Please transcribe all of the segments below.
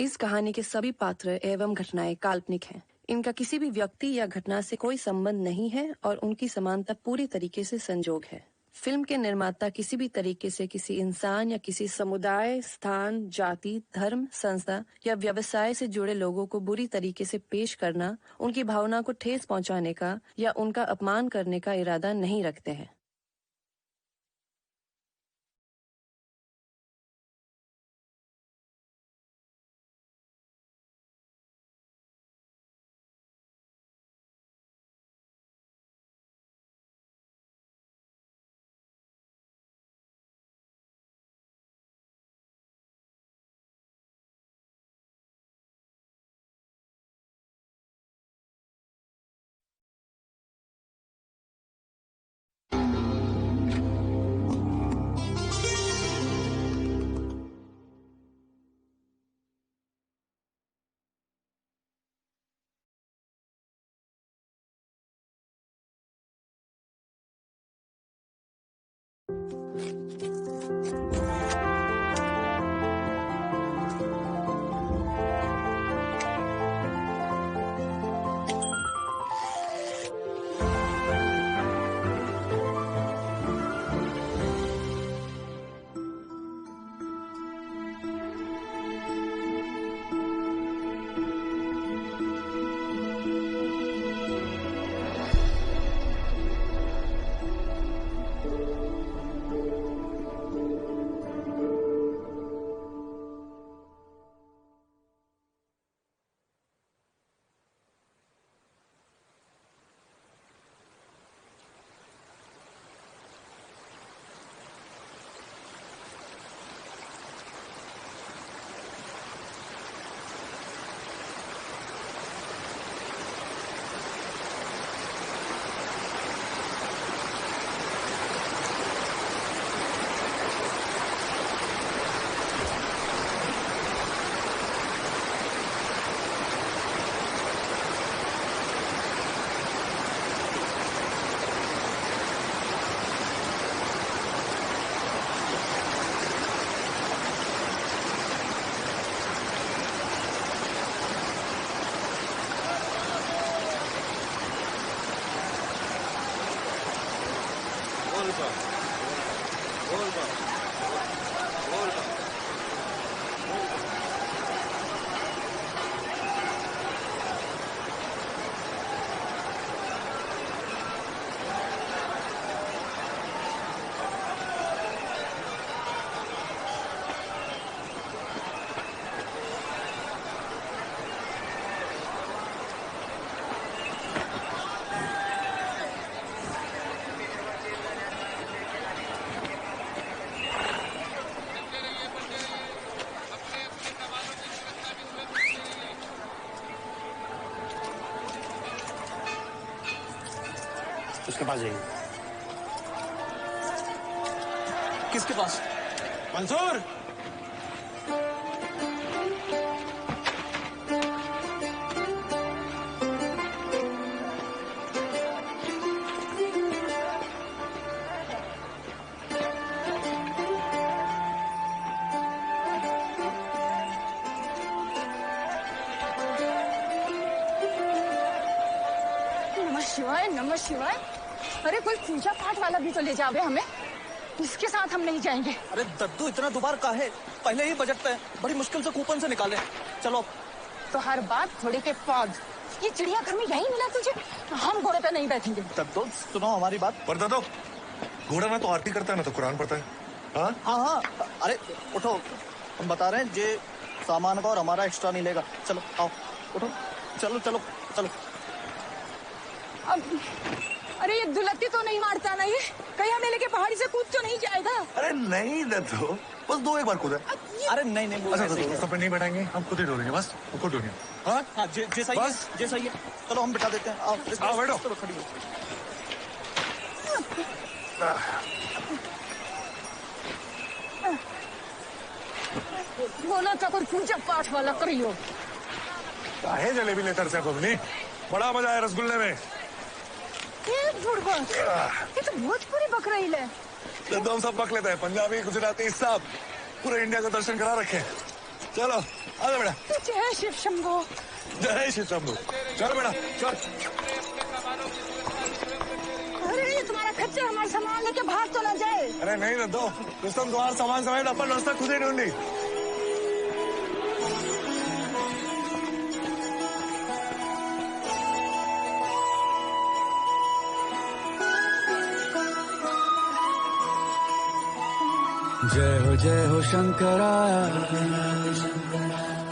इस कहानी के सभी पात्र एवं घटनाएं काल्पनिक हैं। इनका किसी भी व्यक्ति या घटना से कोई संबंध नहीं है और उनकी समानता पूरी तरीके से संजोग है। फिल्म के निर्माता किसी भी तरीके से किसी इंसान या किसी समुदाय, स्थान, जाति, धर्म, संस्था या व्यवसाय से जुड़े लोगों को बुरी तरीके से पेश करना, उनकी भावना को ठेस पहुंचाने का या उनका अपमान करने का इरादा नहीं रखते हैं। उसके पास जाइए। किसके पास? मंसूर! नमः शिवाय। अरे कोई पूजा पाठ वाला भी तो ले जाओगे हमें, इसके साथ हम नहीं जाएंगे। अरे दद्दू इतना दोबार काहे? पहले ही बजट पे बड़ी मुश्किल से कूपन से निकाले। चलो। तो हर बात घोड़े के पौध। ये चिड़ियाघर में यही मिला तुझे? हम घोड़े पे नहीं बैठेंगे। दद्दू सुनो हमारी बात। पर दद्दू, घोड़ा ना तो आरती करता है ना तो कुरान पढ़ता है। हाँ हाँ, अरे उठो, हम बता रहे हैं जे सामान का और हमारा एक्स्ट्रा नहीं लेगा। चलो आओ, उठो, चलो चलो चलो। अरे ये दुलत्ती तो नहीं मारता ना, ये कहीं हमें लेके पहाड़ी से कूद तो नहीं जाएगा? अरे नहीं दद्दू, बस 2 एक बार कूदा। अरे नहीं अच्छा सब पे नहीं बैठाएंगे, हम खुद ही ढूंढेंगे, बस खुद ढूंढेंगे। हाँ हाँ, जैसा बस जैसा ही है। चलो हम बिठा देते हैं। आओ बैठो। चलो खड़ी हो। बोला था कोई पूजा पाठ वाला करियो। काहे जलेबी लेकर से बबनी, बड़ा मजा आया रसगुल्ले में। ये तो भोजपुरी बक रही है। तो हम सब पक लेते हैं, पंजाबी, गुजराती, सब पूरे इंडिया का दर्शन करा रखे। चलो आ जा बेटा। जय शिव शंभो। जय शिव शंभू। चल बेटा चल। अरे ये तुम्हारा खच्चर हमारा सामान लेके भाग तो ना जाए। अरे नहीं ना दो रुस्तम, तुम्हारा सामान समेत अपन रास्ता खुद ही ढूंढी। जय हो शंकरा,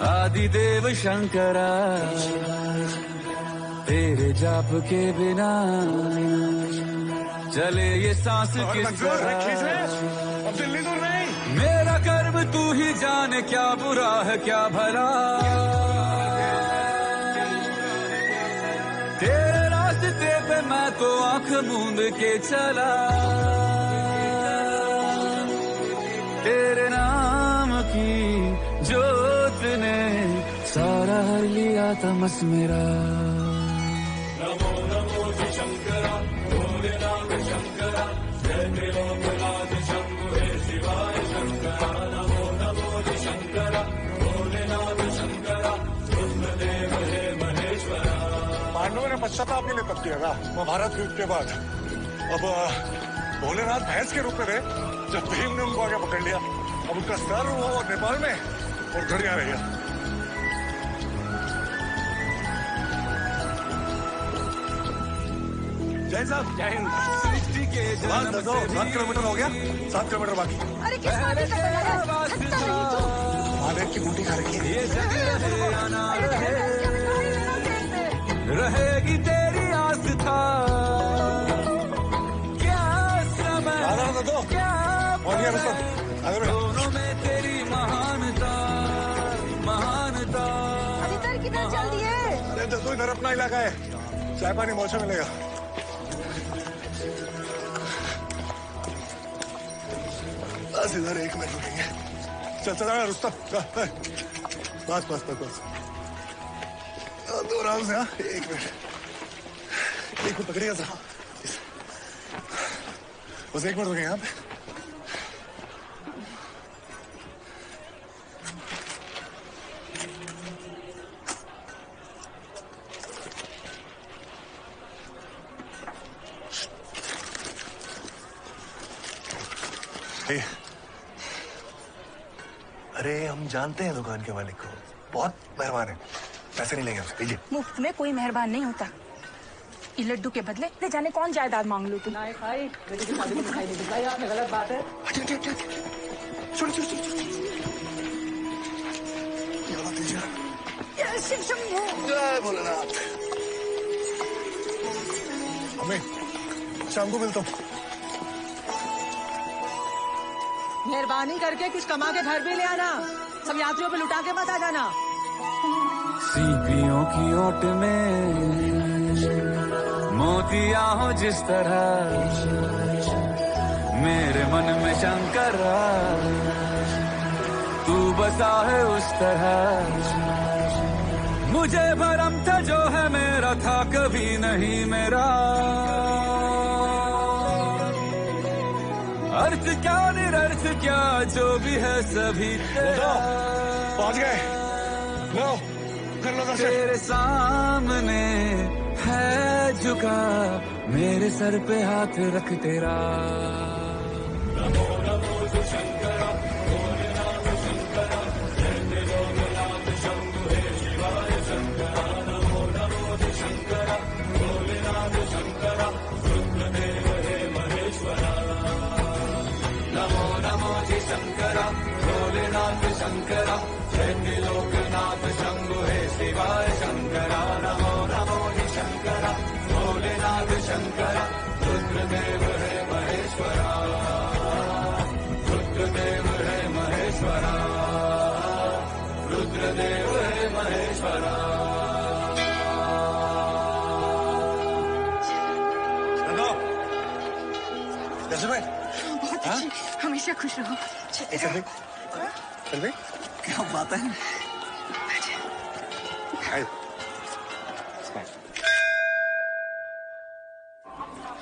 आदिदेव शंकरा, तेरे जाप के बिना चले ये सांस किस तरह। अब दिल्ली दूर नहीं। मेरा कर्म तू ही जाने, क्या बुरा है क्या भला, तेरे रास्ते पे मैं तो आंख मूंद के चला, तेरे नाम की जोत ने सारा हर लिया तमस मेरा। नमो नमो जी शंकरा, भोलेनाथ शंकरा, जय त्रिलोकनाथ शंभु हे शिवाय शंकरा। नमो नमो जी शंकरा, भोलेनाथ शंकरा, रुद्रदेव हे महेश्वरा। पांडवों ने पश्चाताप के लिए तप किया था महाभारत युद्ध के बाद। अब भोलेनाथ भैंस के रूप में थे जब भीम ने उनको आगे पकड़ लिया। अब उनका सर वो नेपाल में और घड़िया रह गया। जय साहब। जय हिंद। सृष्टि के 7 किलोमीटर हो गया, 7 किलोमीटर बाकी। अरे किस बात का महादेव की बूटी खा रखी है। ये रहेगी तेरी आस्था, क्या समय दो क्या दोनों में तेरी महानता महानता। इधर किधर चल दिए? अरे तो इधर अपना इलाका है, चाय पानी मौसम मिलेगा। बस इधर 1 मिनट रुकेंगे। चल चल रुस्तम, बस बस बस बस दो आराम से। 1 मिनट, 1 मिनट पकड़िएगा सर, बस 1 मिनट रुकेंगे यहाँ पे। अरे हम जानते हैं दुकान के मालिक को, बहुत मेहरबान है, पैसे नहीं लेंगे उससे। लीजिए। मुफ्त में कोई मेहरबान नहीं होता। ये लड्डू के बदले ले जाने कौन जायदाद मांग लो तुम। गलत बात है। छोड़ छोड़ छोड़ जय शिव शंभो। जय भोलेनाथ। हमें शाम को मिलता हूँ। मेहरबानी करके कुछ कमा के घर भी ले आना, सब यात्रियों पे लुटा के मत आ जाना। सीपियों की ओट में मोतिया हो जिस तरह, मेरे मन में शंकरा तू बसा है उस तरह। मुझे भरम था जो है मेरा था कभी नहीं मेरा, अर्थ क्या निरर्थ क्या जो भी है सभी तेरा। पहुंच गए, लो कर लो दर्शन। तेरे सामने है झुका मेरे सर पे हाथ रख तेरा। नमो नमो जो शंकरा, भोलेनाथ शंकरा, जय त्रिलोकनाथ शंभु हे शिवाय शंकरा। नमो नमो जो शंकरा, भोलेनाथ शंकरा, रुद्रदेव हे महेश्वरा। नमो नमो जी शंकरा, भोलेनाथ शंकरा, जय त्रिलोकनाथ शंभु हे शिवाय शंकरा। नमो नमो जी शंकरा, भोलेनाथ शंकरा, रुद्रदेव हे महेश्वरा, रुद्रदेव हे महेश्वरा, रुद्रदेव हे महेश्वरा। कैसे भाई? बहुत अच्छी, हमेशा खुश रहो। चल भाई, क्या बात है।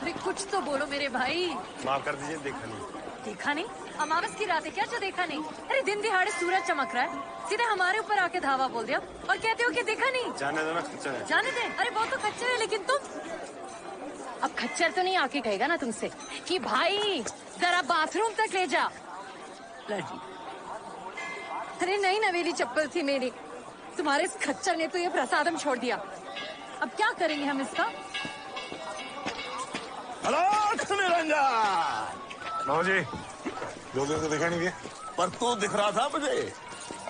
अरे कुछ तो बोलो मेरे भाई। माफ कर दीजिए, देखा नहीं। देखा नहीं? अमावस की रात है क्या जो देखा नहीं? अरे दिन दिहाड़े सूरज चमक रहा है, सीधे हमारे ऊपर आके धावा बोल दिया और कहते हो कि देखा नहीं। जाने दो ना, खच्चर है। जाने दे। अरे वो तो खच्चर है, लेकिन तुम अब खच्चर तो नहीं आके कहेगा ना तुमसे कि भाई जरा बाथरूम तक ले जा। अरे नई नवेली चप्पल थी मेरी, तुम्हारे इस खच्चर ने तो ये प्रसादम छोड़ दिया। अब क्या करेंगे हम इसका? अलर्ट निरंजन। माओ जी, 2 दिन से देखा नहीं दिया। पर तू दिख रहा था मुझे।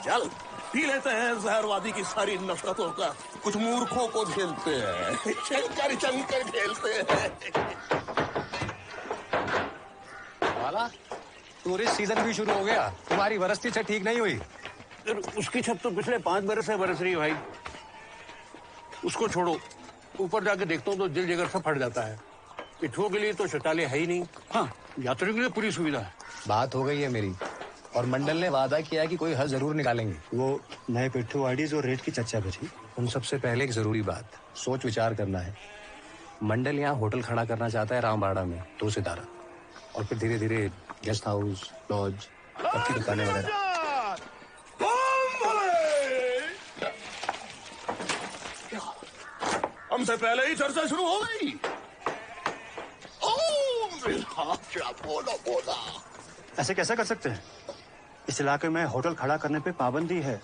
चल पी लेते हैं जहरवादी की सारी नफरतों का, कुछ मूर्खों को झेलते हैं, चलकर चलकर खेलते हैं। वाला टूरिस्ट सीजन भी शुरू हो गया, तुम्हारी वरस्ती से ठीक नहीं हुई। उसकी छत तो पिछले 5 बरस से बरस रही है भाई। उसको छोड़ो, ऊपर जाके देखता हूँ तो दिल जिगर सब फट जाता है। पिट्ठुओं के लिए तो शौचालय है ही नहीं। हाँ, यात्रियों के लिए पूरी सुविधा है। बात हो गई है मेरी, और मंडल ने वादा किया है कि कोई हल जरूर निकालेंगे। वो नए पिट्ठू आईडीज और रेट की चर्चा बची। उन सबसे पहले एक जरूरी बात, सोच विचार करना है। मंडल यहाँ होटल खड़ा करना चाहता है रामबाड़ा में 2 सितारा, और फिर धीरे धीरे गेस्ट हाउस, लॉज, पक्की दुकानें वगैरह। हमसे पहले ही चर्चा शुरू हो गई। बोला ऐसे कैसे कर सकते हैं? इस इलाके में होटल खड़ा करने पे पाबंदी है।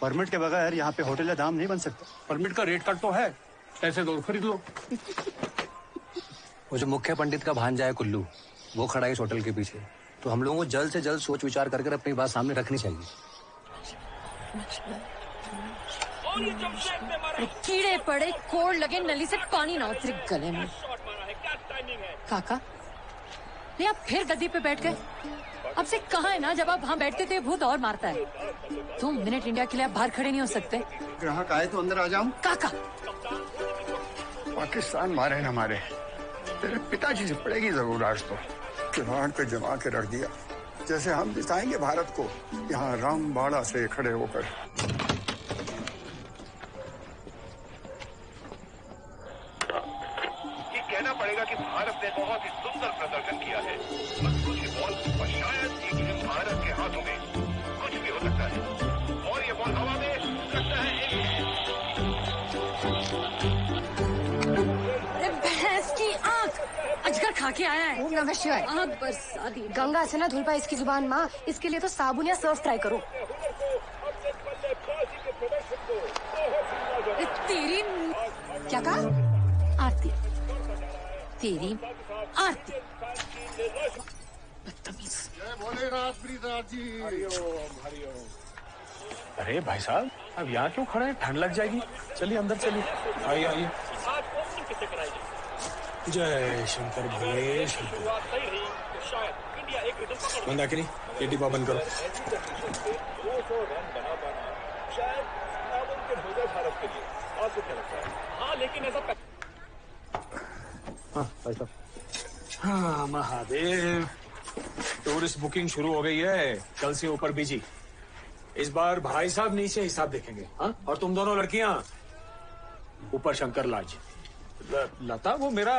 परमिट के बगैर यहाँ पे होटल या दाम नहीं बन सकता। परमिट का रेट कट तो है, ऐसे दो खरीद लो। वो जो मुख्य पंडित का भांजा है कुल्लू, वो खड़ा है इस होटल के पीछे। तो हम लोगों को जल्द से जल्द सोच विचार करके अपनी बात सामने रखनी चाहिए। कीड़े पड़े, कोड़ लगे, नली से पानी ना उतरे गले में। काका, नहीं आप फिर गद्दी पे बैठ गए। अब से कहाँ है ना, जब आप वहाँ बैठते थे भूत और मारता है। 2 मिनट इंडिया के लिए आप बाहर खड़े नहीं हो सकते? ग्राहक आए तो अंदर आ जाऊं? काका, पाकिस्तान मारे न मारे, तेरे पिताजी से पड़ेगी जरूर आज तो। किवाड़ पे जमा के रख दिया, जैसे हम जिताएंगे भारत को यहाँ रामबाड़ा से खड़े होकर। ये कहना पड़ेगा कि भारत ने बहुत ही सुंदर प्रदर्शन किया है। बस कुछ बॉल और शायद एक दिन भारत के हाथों में कुछ भी हो सकता है, और ये बॉल हवा में लगता है। भैंस की आंख, अजगर खा के आया है। ओम नमः शिवाय। आंख बरसा दी। गंगा से ना धुल पाए इसकी जुबान माँ, इसके लिए तो साबुन या सर्फ ट्राई करो। तेरी क्या कहा? आरती, तेरी आरती। बदतमीज। अरे भाई साहब, अब यहाँ क्यों खड़े हैं? ठंड लग जाएगी। चलिए अंदर चलिए। आइए आइए। जय शंकर भोले शंकर। मंदाकिनी, ये डिब्बा बंद करो। हाँ भाई साहब। हाँ महादेव, टूरिस्ट बुकिंग शुरू हो गई है, कल से ऊपर बीजी। इस बार भाई साहब नीचे हिसाब देखेंगे। हाँ, और तुम दोनों लड़कियां ऊपर शंकर लाज। लता, वो मेरा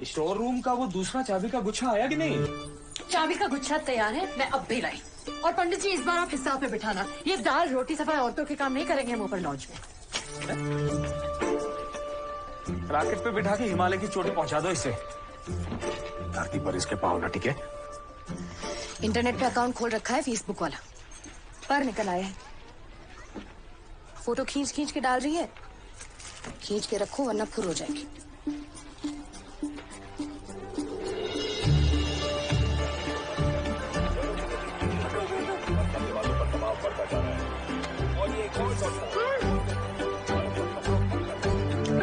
स्टोर रूम का वो दूसरा चाबी का गुच्छा आया कि नहीं? चाबी का गुच्छा तैयार है, मैं अब भी लाई। और पंडित जी, इस बार आप हिसाब पे बिठाना। ये दाल रोटी सफाई औरतों के काम नहीं करेंगे हम ऊपर लॉज में। रॉकेट पे बिठा के हिमालय की चोटी पहुंचा दो इसे। धरती पर इसके पाँव न टिके। इंटरनेट पे अकाउंट खोल रखा है फेसबुक वाला, पर निकल आया है। फोटो खींच खींच के डाल रही है। खींच के रखो वरना फुर हो जाएगी।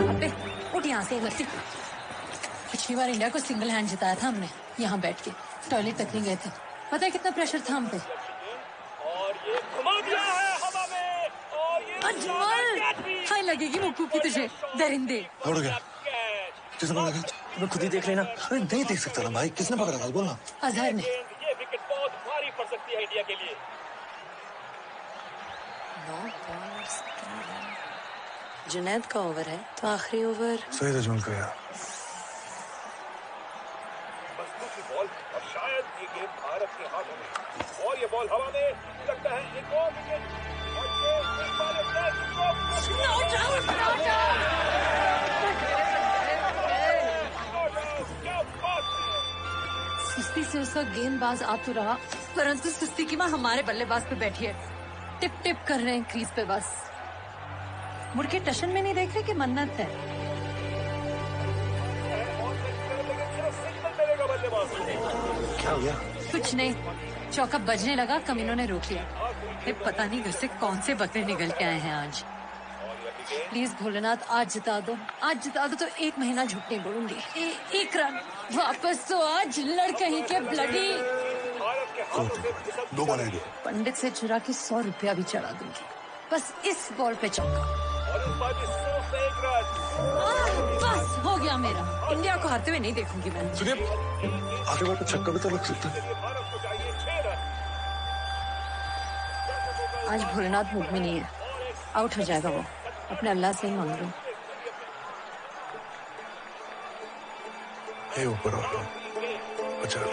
अबे उठ यहाँ से लगती। पिछली बार इंडिया को सिंगल हैंड जिताया था हमने, यहाँ बैठ के। टॉयलेट तक नहीं गए थे। पता है कितना प्रेशर था हम पे। अजमल, हाय लगेगी मुक्कू की तुझे, दरिंदे। उड़ गया। किसने पकड़ा? तुम्हें खुद ही देख लेना। अरे नहीं देख सकता ना भाई, किसने पकड़ा था? बोलना। अजहर ने। ये विकेट बहुत भारी पड़ सकती है इंडिया के लिए। जुनैद का ओवर है तो आखिरी ओवर सही अजमल का यार। मस्को की बॉल और शायद ये गेम भारत के हाथों में। और ये बॉल हवा में, लगता है एक और विकेट। और ये इस बार क्या बात है। सुस्ती से उसका गेंदबाज आ तो रहा, परंतु सुस्ती की माँ हमारे बल्लेबाज पे बैठी है। टिप टिप कर रहे हैं क्रीज पे बस। मुड़ के टशन में नहीं देख रहे कि मन्नत है। क्या हो गया? कुछ नहीं, चौका बजने लगा, कमीनों ने रोक लिया। ये पता नहीं घर से कौन से बकरे निकल के आए हैं आज। प्लीज भोलेनाथ आज जिता दो, आज जिता दो तो 1 महीना झूठ नहीं बोलूंगी। एक रन वापस तो आज, लड़ कहीं के ब्लडी। 2 बॉल है। पंडित से चुरा के 100 रुपया भी चढ़ा दूंगी, बस इस बॉल पे चौका। बस हो गया मेरा। इंडिया को हारते हुए नहीं देखूंगी मैं। सुनिए, आगे बार छक्का भी तो लग सकता है। आज भोलेनाथ मूड में नहीं है, आउट हो जाएगा वो। अपने अल्लाह से ही मांग लो। हे ऊपर वाला, बचा लो।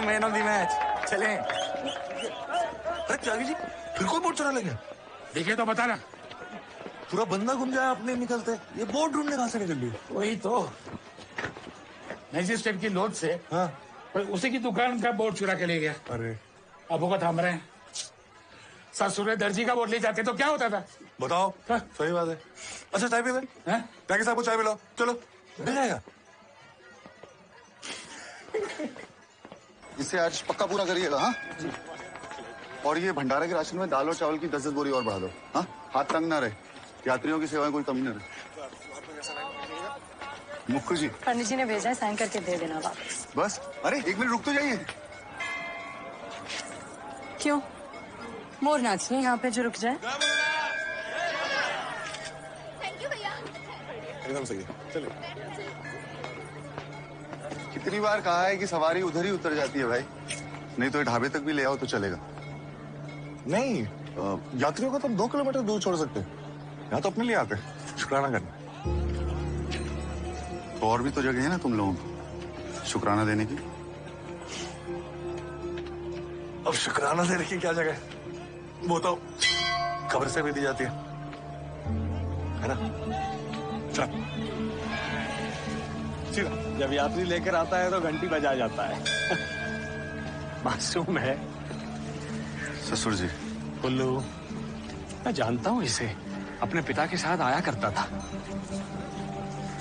मैन ऑफ द मैच, चलें। अरे त्यागी जी, फिर कोई बोट चुरा ले गया? देखे तो बता ना। पूरा बंदा घूम जाए, अपने निकलते। ये बोट ढूंढने कहाँ से निकल गई? वही तो मैजिस्ट्रेट की लोड से। हाँ, पर उसी की दुकान का बोर्ड चुरा के ले गया। अरे अब को थाम रहे हैं। ससुरे दर्जी का बोर्ड ले जाते तो क्या होता था? बताओ। हाँ? सही बात है। अच्छा चाय पी ले। त्यागी साहब को चाय पिलाओ, चलो। मिल जाएगा। इसे आज पक्का पूरा करिएगा। हाँ, और ये भंडारे के राशन में दाल और चावल की 10-10 बोरी और बढ़ा दो। हाँ, हाथ तंग ना रहे, यात्रियों की सेवा में कोई कमी ना रहे। मुक्कू जी, पंडित जी ने भेजा है, साइन करके दे देना वापस। बस। अरे 1 मिनट रुक तो जाइए। क्यों, मोर नाचनी यहाँ पे जो रुक जाए? एकदम सही है, चलिए। कितनी बार कहा है कि सवारी उधर ही उतर जाती है भाई, नहीं तो ढाबे तक भी ले आओ तो चलेगा। नहीं, यात्रियों को तो 2 किलोमीटर दूर छोड़ सकते हैं। यहाँ तो अपने लिए आते हैं, शुक्राना करने। तो और भी तो जगह है ना तुम लोगों को शुक्राना देने की। अब शुक्राना देने की क्या जगह है? वो तो खबर से भी दी जाती है ना? चल सीधा। जब यात्री लेकर आता है तो घंटी बजा जाता है। मासूम है। ससुर जी, कुल्लू, मैं जानता हूँ इसे, अपने पिता के साथ आया करता था।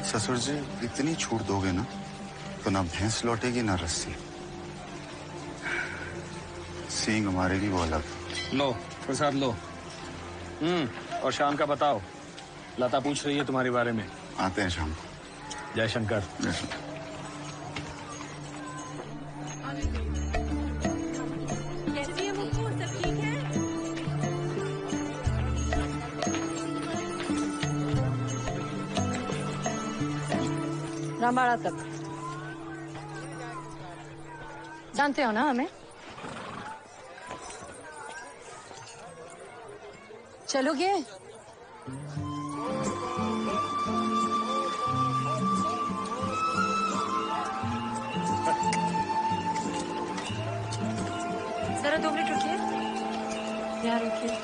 ससुर जी, इतनी छूट दोगे ना तो ना भैंस लौटेगी ना रस्सी। सींग मारेगी वो अलग। लो प्रसाद लो। और शाम का बताओ, लता पूछ रही है तुम्हारे बारे में। आते हैं शाम को। जय शंकर। जय शंकर। कैसी है मुक्कू, सब ठीक है? रामबाड़ा तक जानते हो ना हमें? चलोगे? जरा 2 मिनट रुकिए, यहाँ रुकिए।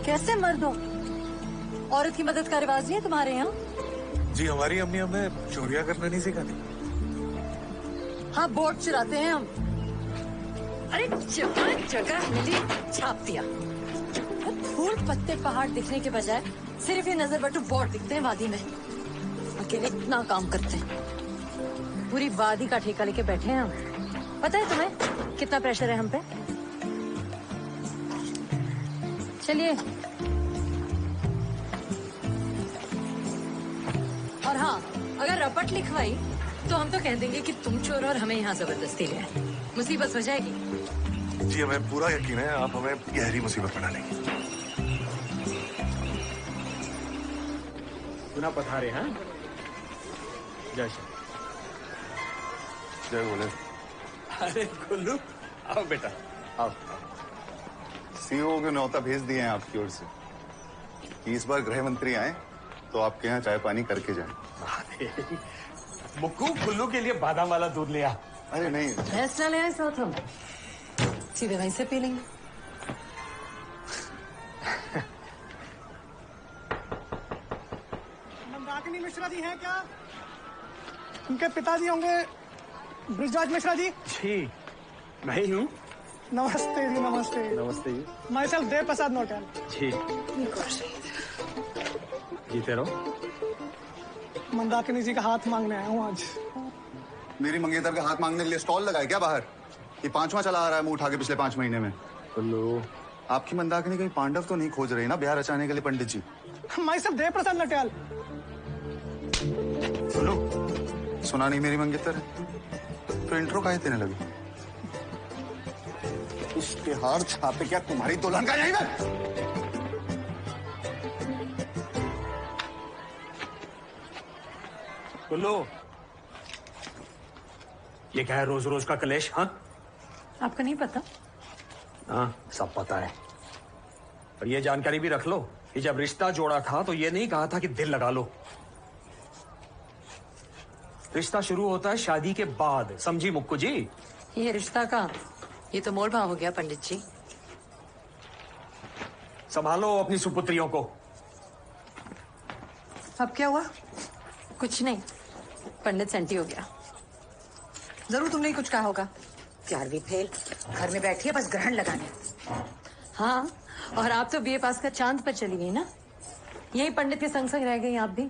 कैसे मर्द हो? औरत की मदद का रिवाज नहीं है तुम्हारे यहाँ? जी, हमारी अम्मी हमें चोरियां करना नहीं सिखाती। हाँ, बोट चुराते हैं हम। अरे जगह जगह मिली, छाप दिया। फूल पत्ते पहाड़ दिखने के बजाय सिर्फ ये नजर बटू बोर्ड दिखते हैं वादी में। अकेले इतना काम करते हैं, पूरी वादी का ठेका लेके बैठे हैं हम। पता है तुम्हें कितना प्रेशर है हम पे? चलिए। और हाँ, अगर रपट लिखवाई तो हम तो कह देंगे कि तुम चोर और हमें यहाँ जबरदस्ती ले आए। मुसीबत हो जाएगी। जी हमें पूरा यकीन है आप हमें गहरी मुसीबत में डालेंगे। पुनः पधारे हैं। जय श्री जय बोले। अरे गुल्लू आओ बेटा आओ। सीओ के न्योता भेज दिए हैं आपकी ओर से कि इस बार गृह मंत्री आए तो आपके यहाँ चाय पानी करके जाएं। मुक्कू गुल्लू के लिए बादाम वाला दूध लिया। अरे नहीं फैसला ले आए साथ हम, सीधे वहीं से पी लेंगे। मंदाकिनी मिश्रा जी हैं क्या? उनके पिताजी होंगे ब्रिजराज मिश्रा जी। जी मैं ही हूँ। नमस्ते जी नमस्ते। नमस्ते जी। My self Dev Prasad नोटल। जी जीते रहो। मंदाकिनी जी का हाथ मांगने आया हूँ आज। मेरी मंगेतर का हाथ मांगने के लिए स्टॉल लगाए क्या बाहर? ये 5वां चला आ रहा है मुंह उठा के पिछले 5 महीने में। गुल्लू आपकी मंदाकिनी कहीं पांडव तो नहीं खोज रही ना ब्याह रचाने के लिए पंडित जी? My self Dev Prasad नोटल। सुना नहीं मेरी मंगेतर तो इंट्रो काहे देने लगी? इश्तेहार छापे क्या तुम्हारी दुल्हन का? नहीं गुल्लू ये क्या है रोज रोज का कलेश? हाँ आपको नहीं पता? हाँ सब पता है। और ये जानकारी भी रख लो कि जब रिश्ता जोड़ा था तो ये नहीं कहा था कि दिल लगा लो। रिश्ता शुरू होता है शादी के बाद, समझी मुक्कू जी? ये रिश्ता का ये तो मोल भाव हो गया पंडित जी। संभालो अपनी सुपुत्रियों को। अब क्या हुआ? कुछ नहीं, पंडित सेंटी हो गया। जरूर तुमने ही कुछ कहा होगा। 11वीं फेल, घर में बैठी है बस ग्रहण लगाने। हाँ, और आप तो बीए पास का चांद पर चली गई ना। यही पंडित के संग संग रह गई आप भी।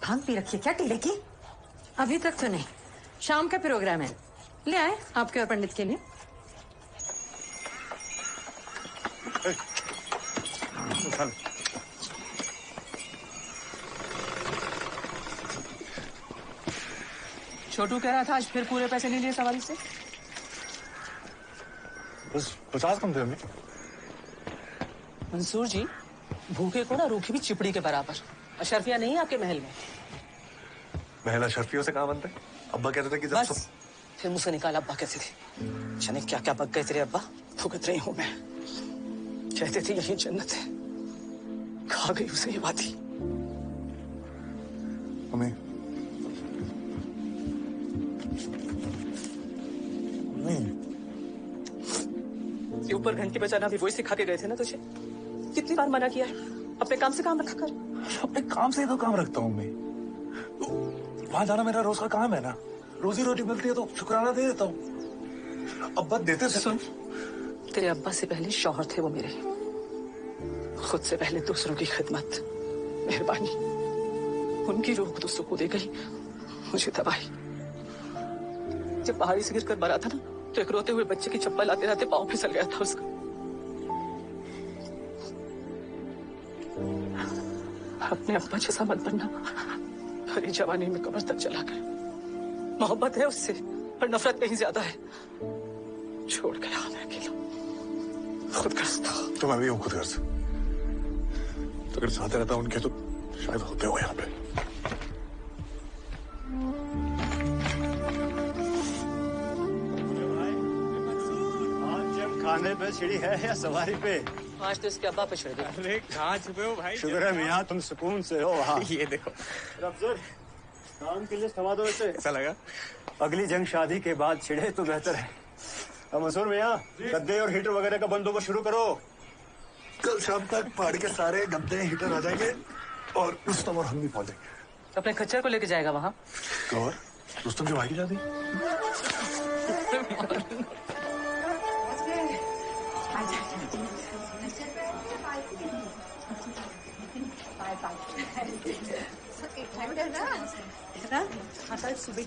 भांग पी रखी है क्या टीले की? अभी तक तो नहीं, शाम का प्रोग्राम है, ले आए आपके और पंडित के लिए। छोटू कह रहा था आज फिर पूरे पैसे नहीं लिए सवारी से। बस 50 कम थे हमें। मंसूर जी, भूखे को ना रूखी भी चिपड़ी के बराबर। अशरफिया नहीं है आपके महल में? महल अशरफियों से कहाँ बनता है? अब्बा कहते थे कि जब बस फिर मुझसे निकाला अब्बा कैसे थे। जाने क्या क्या बक गए तेरे अब्बा। भुगत रही हूं मैं। कहते थे यही जन्नत है, खा गई उसे ये बात ही। हमें ये ऊपर घंटी बजाना भी वही सिखा के गए थे ना तुझे? कितनी बार मना किया है अपने काम से काम रखा कर। अपने काम से ही तो काम रखता हूँ मैं। वहां जाना मेरा रोज का काम है ना। रोजी रोटी मिलती है तो शुक्राना दे देता हूँ। अब्बा देते थे। सुन, तेरे अब्बा से पहले शौहर थे वो मेरे, खुद से पहले दूसरों की खिदमत, मेहरबानी। उनकी रूह दूसरों को दे गई, मुझे तबाही। जब पहाड़ी से गिरकर मरा था ना तो एक रोते हुए बच्चे की चप्पल आते रहते पाँव फिसल गया था उसका। अपने अब्बा जैसा मत बनना। भरी जवानी में कमर तक चला कर। मोहब्बत है उससे पर नफरत कहीं ज्यादा है। छोड़ गया मैं अकेला, खुदगर्ज था। तो मैं भी हूँ खुदगर्ज। तो अगर चाहते रहता उनके तो शायद होते हो यहाँ पे। खाने पे छिड़ी है या सवारी पे? आज तो इसके अब्बा पे छिड़ गया। अरे कहाँ छुपे हो भाई? शुक्र है मियाँ तुम सुकून से हो। हाँ ये देखो अफसर, काम के लिए थमा दो इसे। ऐसा लगा अगली जंग शादी के बाद छिड़े तो बेहतर है। अब मंसूर मियाँ गद्दे और हीटर वगैरह का बंदोबस्त शुरू करो। कल शाम तक पहाड़ी के सारे गद्दे हीटर आ जाएंगे और रुस्तम और हम भी पहुंचेंगे। अपने खच्चर को लेके जाएगा वहाँ? तो और रुस्तम की भाई की शादी। कल सुबह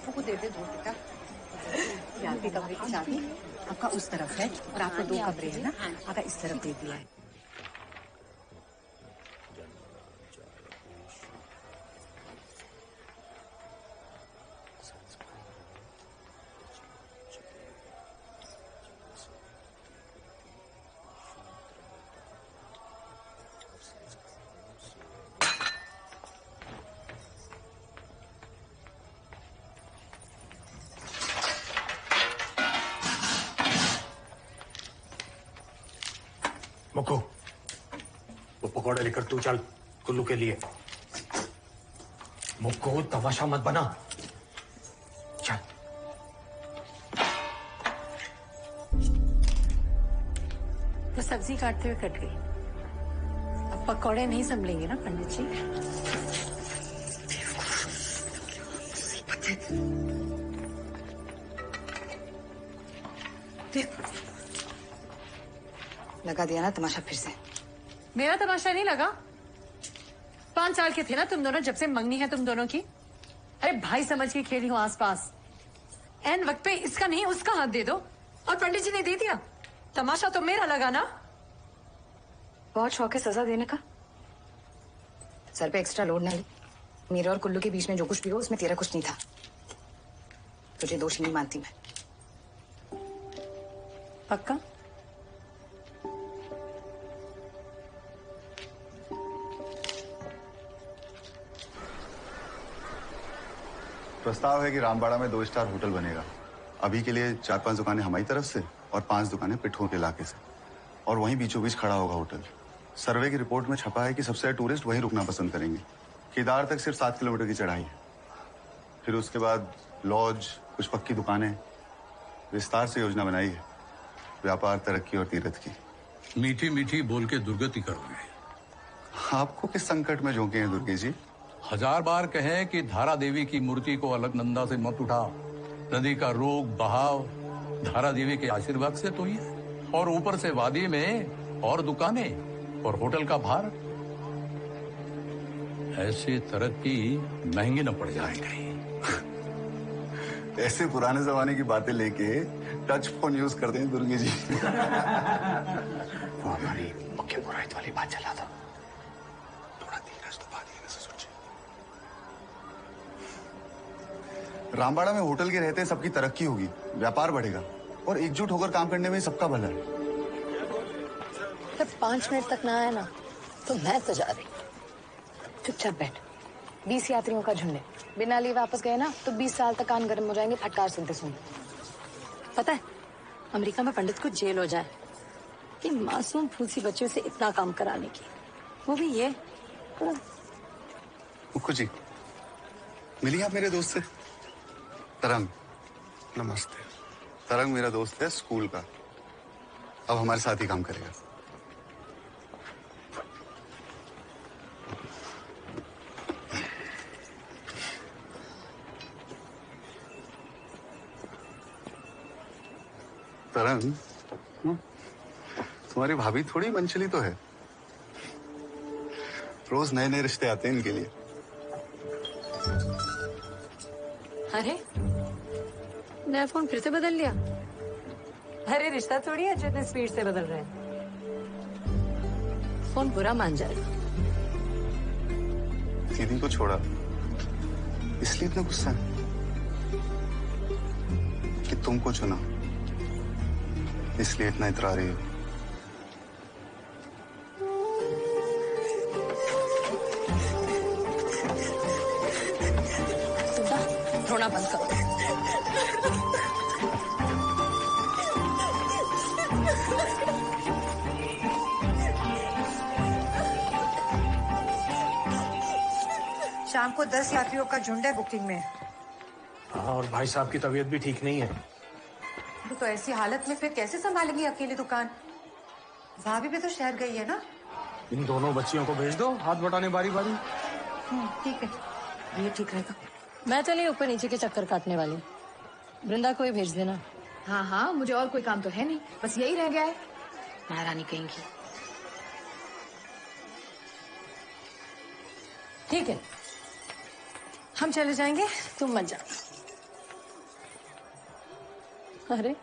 को दे दे दो बेटा। यहाँ के कमरे की चाबी आपका उस तरफ है और आपको 2 कमरे है ना, आपका इस तरफ दे दिया है। मुक्कू, वो पकौड़े लेकर तू चल कुल्लू के लिए। मुक्कू, तमाशा मत बना, चल। तो सब्जी काटते हुए कट गई, अब पकौड़े नहीं संभलेंगे ना पंडित जी। लगा दिया ना तमाशा फिर से। मेरा तमाशा नहीं लगा। 5 साल के थे ना तुम दोनों जब से मंगनी है तुम दोनों की। अरे भाई समझ के खेली हूँ आसपास, एन वक्त पे इसका नहीं उसका हाथ दे दो, और पंडित जी ने दे दिया। तमाशा तो मेरा लगा ना। बहुत शौक है सजा देने का। सर पे एक्स्ट्रा लोड ना ले। मेरे और कुल्लू के बीच में जो कुछ भी हो उसमें तेरा कुछ नहीं था। तुझे दोषी नहीं मानती मैं। पक्का? प्रस्ताव है कि रामबाड़ा में 2 स्टार होटल बनेगा। अभी के लिए 4-5 दुकानें हमारी तरफ से और 5 दुकानें पिट्ठू के इलाके से, और वहीं बीचों बीच खड़ा होगा होटल। सर्वे की रिपोर्ट में छपा है कि सबसे ज्यादा टूरिस्ट वहीं रुकना पसंद करेंगे। केदार तक सिर्फ 7 किलोमीटर की चढ़ाई है। फिर उसके बाद लॉज, कुछ पक्की दुकानें। विस्तार से योजना बनाई है, व्यापार, तरक्की और तीर्थ की। मीठी मीठी बोल के दुर्गति करोगे। आपको किस संकट में झोंके हैं दुर्गे जी? 1000 बार कहें कि धारा देवी की मूर्ति को अलकनंदा से मत उठाओ। नदी का रोग बहाव धारा देवी के आशीर्वाद से तो ही है, और ऊपर से वादी में और दुकानें और होटल का भार। ऐसी तरक्की महंगी न पड़ जाए कहीं। ऐसे पुराने जमाने की बातें लेके टच फोन यूज करते हैं दुर्गे जी। वो हमारी मुख्य पुरोहित वाली बात चला था। थोड़ा धीरज तो बात से सोचे। रामबाड़ा में होटल के रहते सबकी तरक्की होगी, व्यापार बढ़ेगा, और एकजुट होकर काम करने में सबका भला है। जब 5 मिनट तक ना आया ना तो मैं तो जा रही। चुपचाप बैठ। 20 यात्रियों का झुंड है। बिना लिए वापस गए ना तो 20 साल तक कान गर्म हो जाएंगे फटकार सुनते सुनते। पता है अमेरिका में पंडित को जेल हो जाए कि मासूम फूसी बच्चों से इतना काम कराने की, वो भी ये। मुक्कू जी, मिलिए आप मेरे दोस्त से। तरंग। नमस्ते। तरंग मेरा दोस्त है स्कूल का, अब हमारे साथ ही काम करेगा। तरंग, तुम्हारी भाभी थोड़ी मनचली तो है। रोज नए नए रिश्ते आते हैं इनके लिए। अरे नया फोन फिर से बदल लिया। अरे रिश्ता थोड़ी है जितने स्पीड से बदल रहे हैं। फोन बुरा मान जाएगा। दीदी को छोड़ा इसलिए इतना गुस्सा है कि तुमको चुना, इसलिए इतना इतरा रही हो। रोना बंद करो। शाम को 10 यात्रियों का झुंड है बुकिंग में। हाँ, और भाई साहब की तबीयत भी ठीक नहीं है। तो ऐसी हालत में फिर कैसे संभालेंगी अकेली दुकान? भाभी भी तो शहर गई है ना। इन दोनों बच्चियों को भेज दो हाथ बटाने बारी बारी। ठीक है, ये ठीक रहेगा। मैं चली ऊपर नीचे के चक्कर काटने वाली। वृंदा को ही भेज देना। हाँ हाँ, मुझे और कोई काम तो है नहीं, बस यही रह गया है। महारानी कहेंगी। ठीक है, हम चले जाएंगे, तुम मत जाना। अरे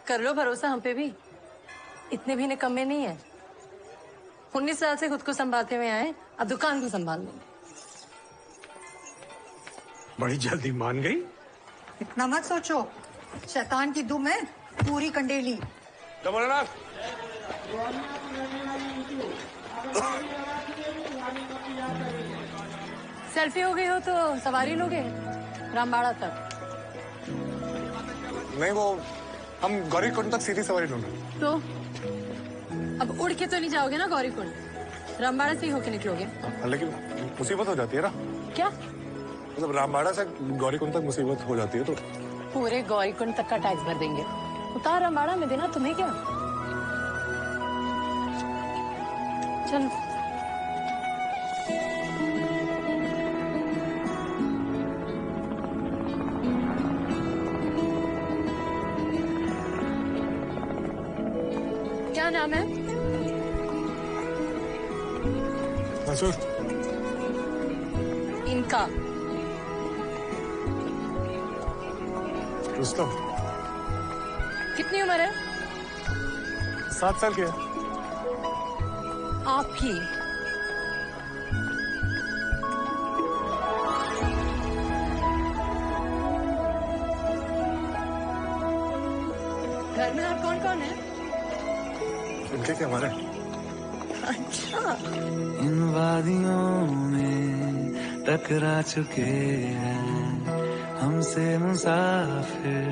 कर लो भरोसा हम पे भी, इतने भी निकम्मे नहीं है। 19 साल से खुद को संभालते हुए आए, अब दुकान को संभाल लेंगे। बड़ी जल्दी मान गई। इतना मत सोचो, शैतान की दुम है पूरी कंडेली। सेल्फी हो गई हो तो सवारी लोगे रामबाड़ा तक? नहीं, वो हम गौरीकुंड तक सीधी सवारी लूंगे। तो अब उड़ के तो नहीं जाओगे ना गौरीकुंड, रामबाड़ा से ही होके निकलोगे। लेकिन मुसीबत हो जाती है ना। क्या मतलब रामबाड़ा से गौरीकुंड तक मुसीबत हो जाती है तो पूरे गौरीकुंड तक का टैक्स भर देंगे, उतार रामबाड़ा में देना तुम्हें क्या। चलो क्या नाम है? मंसूर। इनका रुस्तम। कितनी उम्र है? 7 साल की है। आपकी? घर में और कौन कौन है? इनके क्या हमारे? अच्छा। इन वादियों में टकरा चुके हैं हमसे मुसाफिर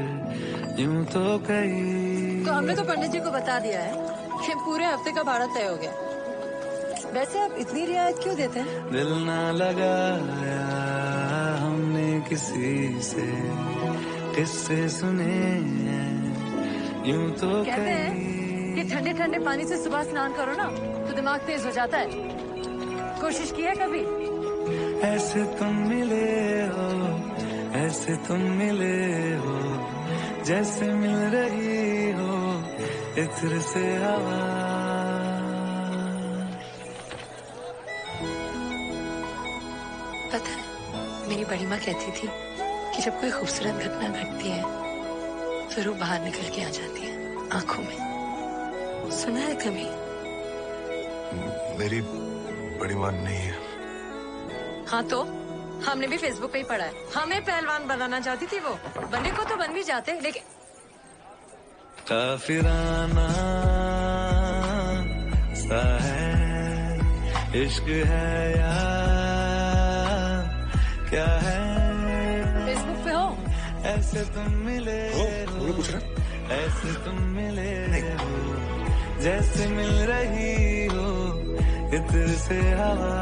यूं तो कई। तो हमने तो पंडित जी को बता दिया है कि पूरे हफ्ते का भाड़ा तय हो गया। वैसे आप इतनी रियायत क्यों देते हैं? दिल ना लगाया हमने किसी से, किससे सुने यूं तो कहते हैं कि ठंडे ठंडे पानी से सुबह स्नान करो ना तो दिमाग तेज हो जाता है। कोशिश की है कभी? ऐसे तुम मिले हो, ऐसे तुम मिले हो, जैसे मिल रही हो इत्र से हवा। पता है मेरी बड़ी माँ कहती थी कि जब कोई खूबसूरत घटना घटती है तो रूह बाहर निकल के आ जाती है आंखों में। सुना है कभी? मेरी बड़ी माँ नहीं है। हाँ तो हमने भी फेसबुक पे ही पढ़ा है। हमें पहलवान बनाना चाहती थी वो, बनने को तो बन भी जाते, लेकिन काफिराना सा है इश्क है या क्या है। फेसबुक पे हो? ऐसे तुम मिले हो, पूछ रहे? ऐसे तुम मिले हो, जैसे मिल रही हो इत्र से हवा।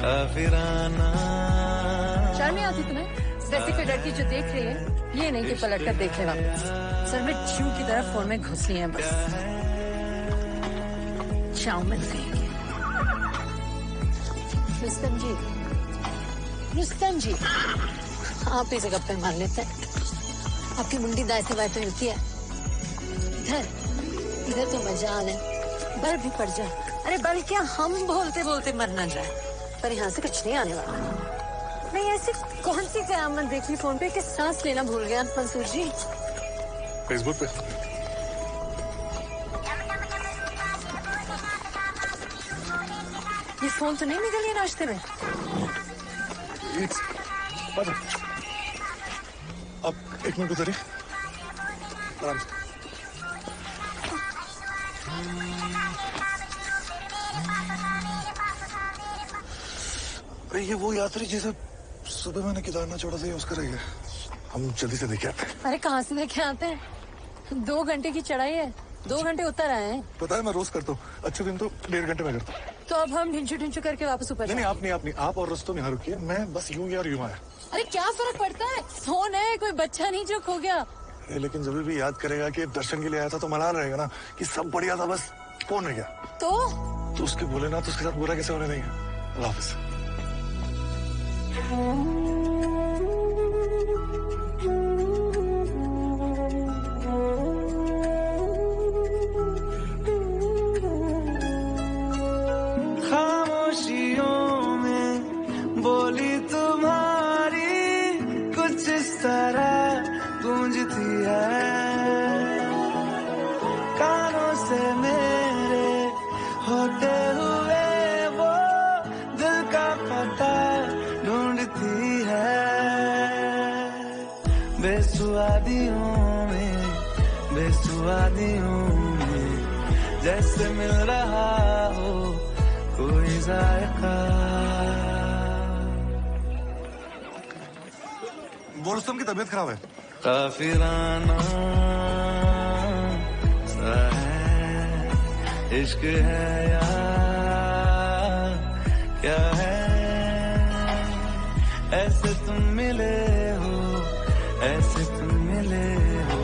काफिराना। शर्म नहीं आती तुम्हें? जैसे कोई लड़की जो देख रही है ये नहीं कि पलट कर देख ले वापस। सर में चू की तरफ फोन में घुसनी है बस। चाउमिन कहेंगे। रुस्तम जी, रुस्तम जी, आप इसे गप्पे मार लेते हैं। आपकी मुंडी दाएं से बाएं तो हिलती है। इधर इधर तो मजाल है, बल भी पड़ जाए। अरे बल क्या, हम बोलते बोलते मर ना जाए। पर यहाँ से कुछ नहीं आने वाला। नहीं ऐसी कौन सी कयामत देख ली फोन पे कि सांस लेना भूल गया मंसूर जी? फेसबुक पे। ये फोन तो नहीं निकली है रास्ते में? अब 1 मिनट उतरिए आराम से। ये वो यात्री जिसे सुबह मैंने केदारनाथ छोड़ा था, उसका रह गया। हम जल्दी से देखे आते हैं। अरे कहाँ से देखे आते हैं? 2 घंटे की चढ़ाई है, 2 घंटे उतर आए हैं। पता है मैं रोज करता हूँ, अच्छे दिन तो 1.5 घंटे में करता हूँ। तो अब हम ढिंचू ढिंचू करके वापस ऊपर नहीं, आप नहीं, आप और रुस्तम यहाँ रुकिए, मैं बस यूं गया और यूं आया। अरे क्या फर्क पड़ता है, फोन है, कोई बच्चा नहीं जो खो गया। अरे लेकिन जब भी याद करेगा कि दर्शन के लिए आया था तो मलाल रहेगा ना कि सब बढ़िया था, बस फोन रह गया। तो उसके बोले ना तो उसके साथ बुरा कैसे होने देंगे। अल्लाह हाफिज़। खामोशियों में से मेरे होते हुए वो दिल का पता ढूंढती है। बेसुआदियों में जैसे मिल रहा हो कोई जायका। वो रुस्तम की तबीयत खराब है। काफिराना सा है इश्क है या क्या है। ऐसे तुम मिले हो, ऐसे तुम मिले हो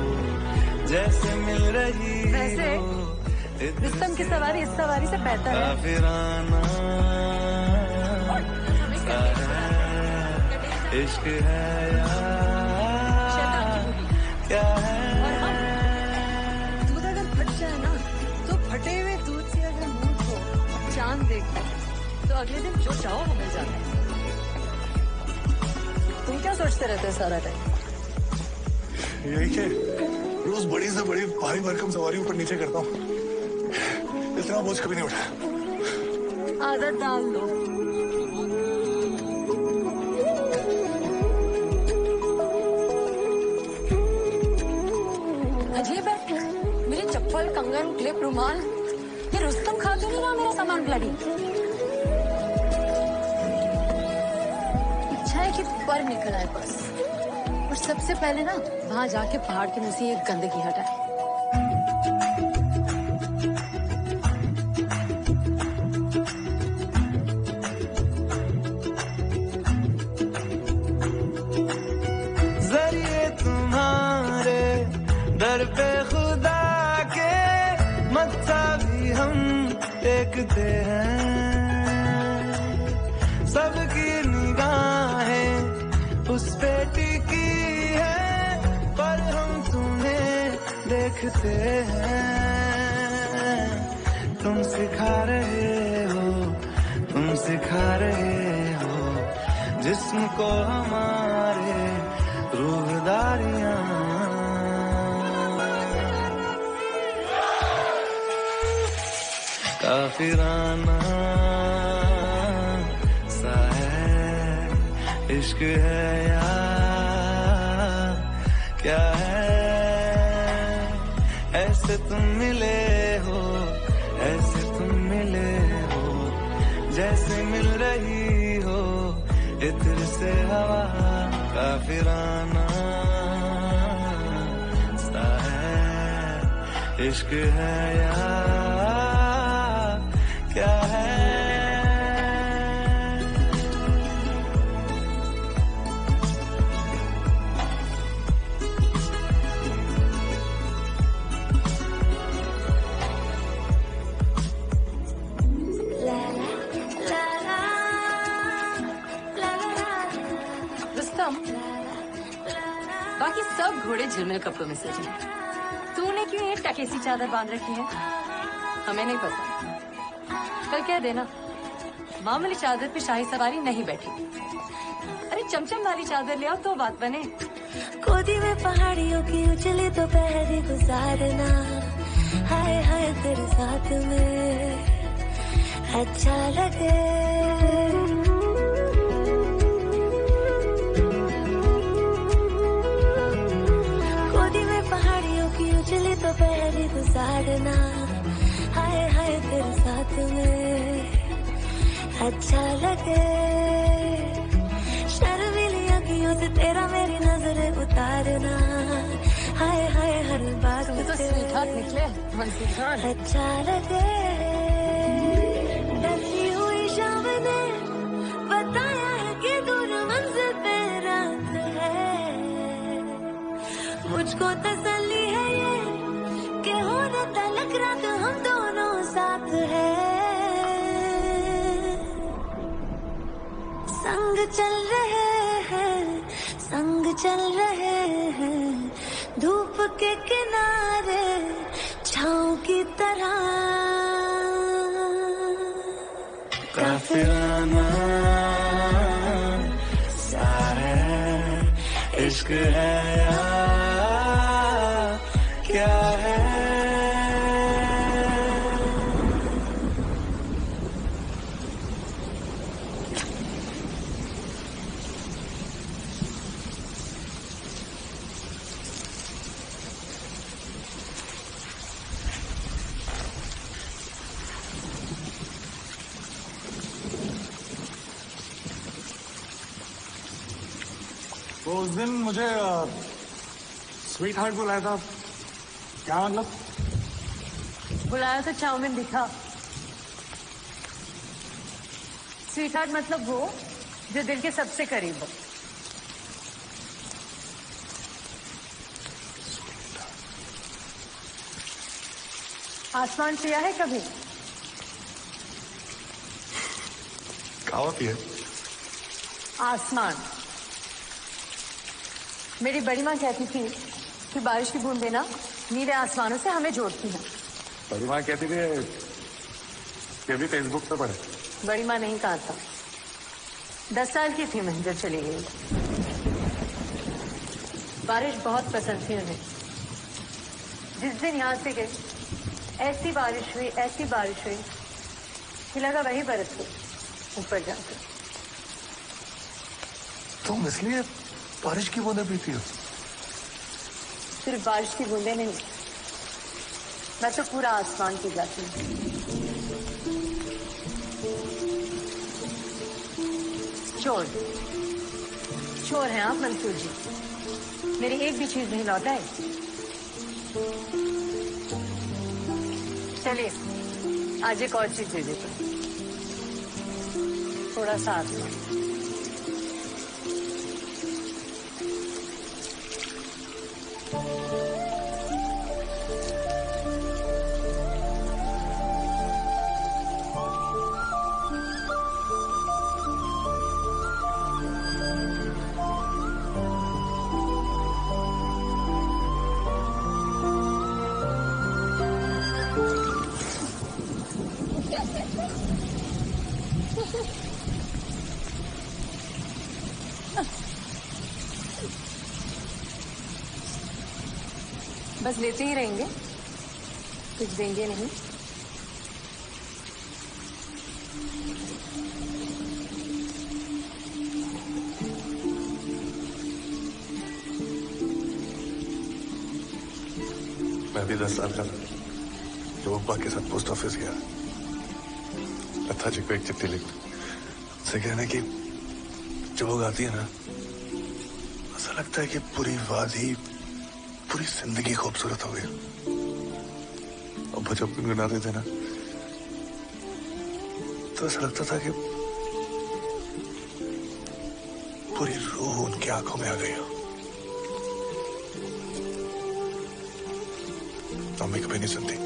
जैसे मिल रही वैसे रुस्तम की सवारी इस सवारी से बेहतर है। काफिराना सा है इश्क है या क्या है। दूध अगर फट जाए ना तो फटे हुए दूध से अगर मुंह को चांद देखो तो अगले दिन जो चाहो वो मिल जाता है। तुम क्या सोचते रहते हो सारा टाइम? यही कि रोज बड़ी से बड़ी भारी भरकम सवारी ऊपर नीचे करता हूँ, इतना बोझ कभी नहीं उठा। आदत डाल लो। अजीब है, मेरी चप्पल, कंगन, क्लिप, रुमाल, ये रुस्तम खा तो नहीं रहा मेरा सामान ब्लडी। इच्छा है कि पर निकल आए बस, और सबसे पहले ना वहां जाके पहाड़ के नीचे ये गंदगी हटाए। जरिए तुम्हारे दर पे खुदा के मत्था भी हम देखते हैं। सबकी निगाहें उस पे टिकी है पर हम तुम्हें देखते हैं। तुम सिखा रहे हो जिस्म को हमारे रूहदारियां। काफिराना सा है इश्क है या क्या है। ऐसे तुम मिले हो, ऐसे तुम मिले हो जैसे मिल रही हो इत्र से हवा। काफिराना सा है इश्क है या क्या है। रुस्तम, बाकी सब घोड़े झिलमिल कपड़ों में सजे हैं। तूने क्यों ये टकेसी चादर बांध रखी है? हमें नहीं पता, कल कह देना मामूली चादर पे शाही सवारी नहीं बैठी। अरे चमचम वाली चादर ले आओ तो बात बने। गोदी में पहाड़ियों की उछली तो पहरी गुजारना, हाय हाय तेरे साथ में अच्छा लगे। गोदी में पहाड़ियों की उछली तो पहरी गुजारना, हाय हाय तेरे साथ में अच्छा लगे। शर्मीली अखियों से तेरा मेरी नजरें उतारना, हाय हाय हर बात तुम तो स्वीटहार्ट निकले मनसीखान। अच्छा लगे। डरती हुई शाम ने बताया है कि दूर मंजिल पे रात है। मुझको तसल्ली है ये कि होने तलक रात हम दोनों साथ है। संग चल रहे हैं धूप के किनारे छाँव की तरह। काफिराना सा है इश्क है या क्या है। तो उस दिन मुझे स्वीट हार्ट बुलाया था, क्या मतलब? बुलाया तो चाउमीन दिखा। स्वीट हार्ट मतलब वो जो दिल के सबसे करीब हो। आसमान पिया है कभी? कहावत है आसमान। मेरी बड़ी माँ कहती थी कि बारिश की बूंदें ना नीले आसमानों से हमें जोड़ती हैं। बड़ी माँ कहती थी ये भी फेसबुक पे पढ़े। बड़ी माँ नहीं कहा था। 10 साल की थी मैं जब चली गई। बारिश बहुत पसंद थी उन्हें। जिस दिन यहाँ से गई ऐसी बारिश हुई कि लगा वही बरस गई ऊपर जाकर। तुम इसलिए बारिश की बूंदें पीती हो? सिर्फ बारिश की बूंदें नहीं, मैं तो पूरा आसमान पी जाती हूँ। चोर हैं आप मंसूर जी। मेरी एक भी चीज नहीं लौटा है। चलिए आज एक और चीज दे देते हैं, थोड़ा सा आसमान। बस लेते ही रहेंगे, कुछ देंगे नहीं। मैं भी 10 साल का था जो अब्बा के साथ पोस्ट ऑफिस गया। लता जी को एक चिट्ठी लिखी, उसे कहने की जोग आती है ना, ऐसा लगता है कि पूरी वादी, पूरी जिंदगी खूबसूरत हो गई। अब्बा जब गुनगुनाते थे ना तो ऐसा लगता था कि पूरी रूह उनकी आंखों में आ गई हो। मम्मी कभी नहीं सुनती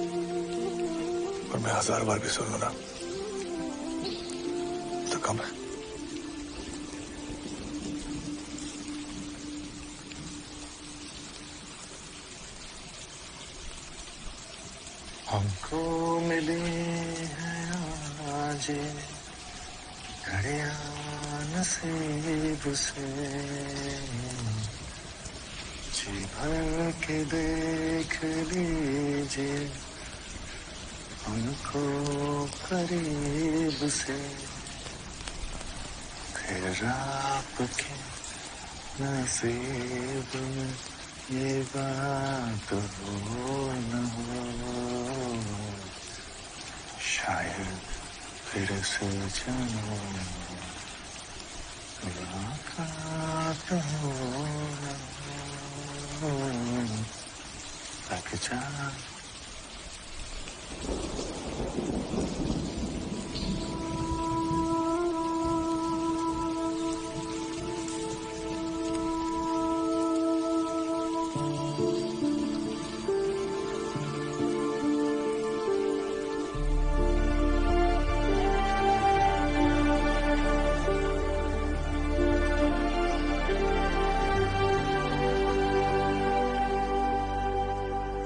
और मैं 1000 बार भी सुनूं ना तो कम है। हमको मिली है आज घड़ियां नसीब से, जी भर के देख लीजिए हमको करीब से, फिर आपके नसीब में ये बात हो न हो, शायद फिर से जन्म मुलाकात हो न हो, लग जा।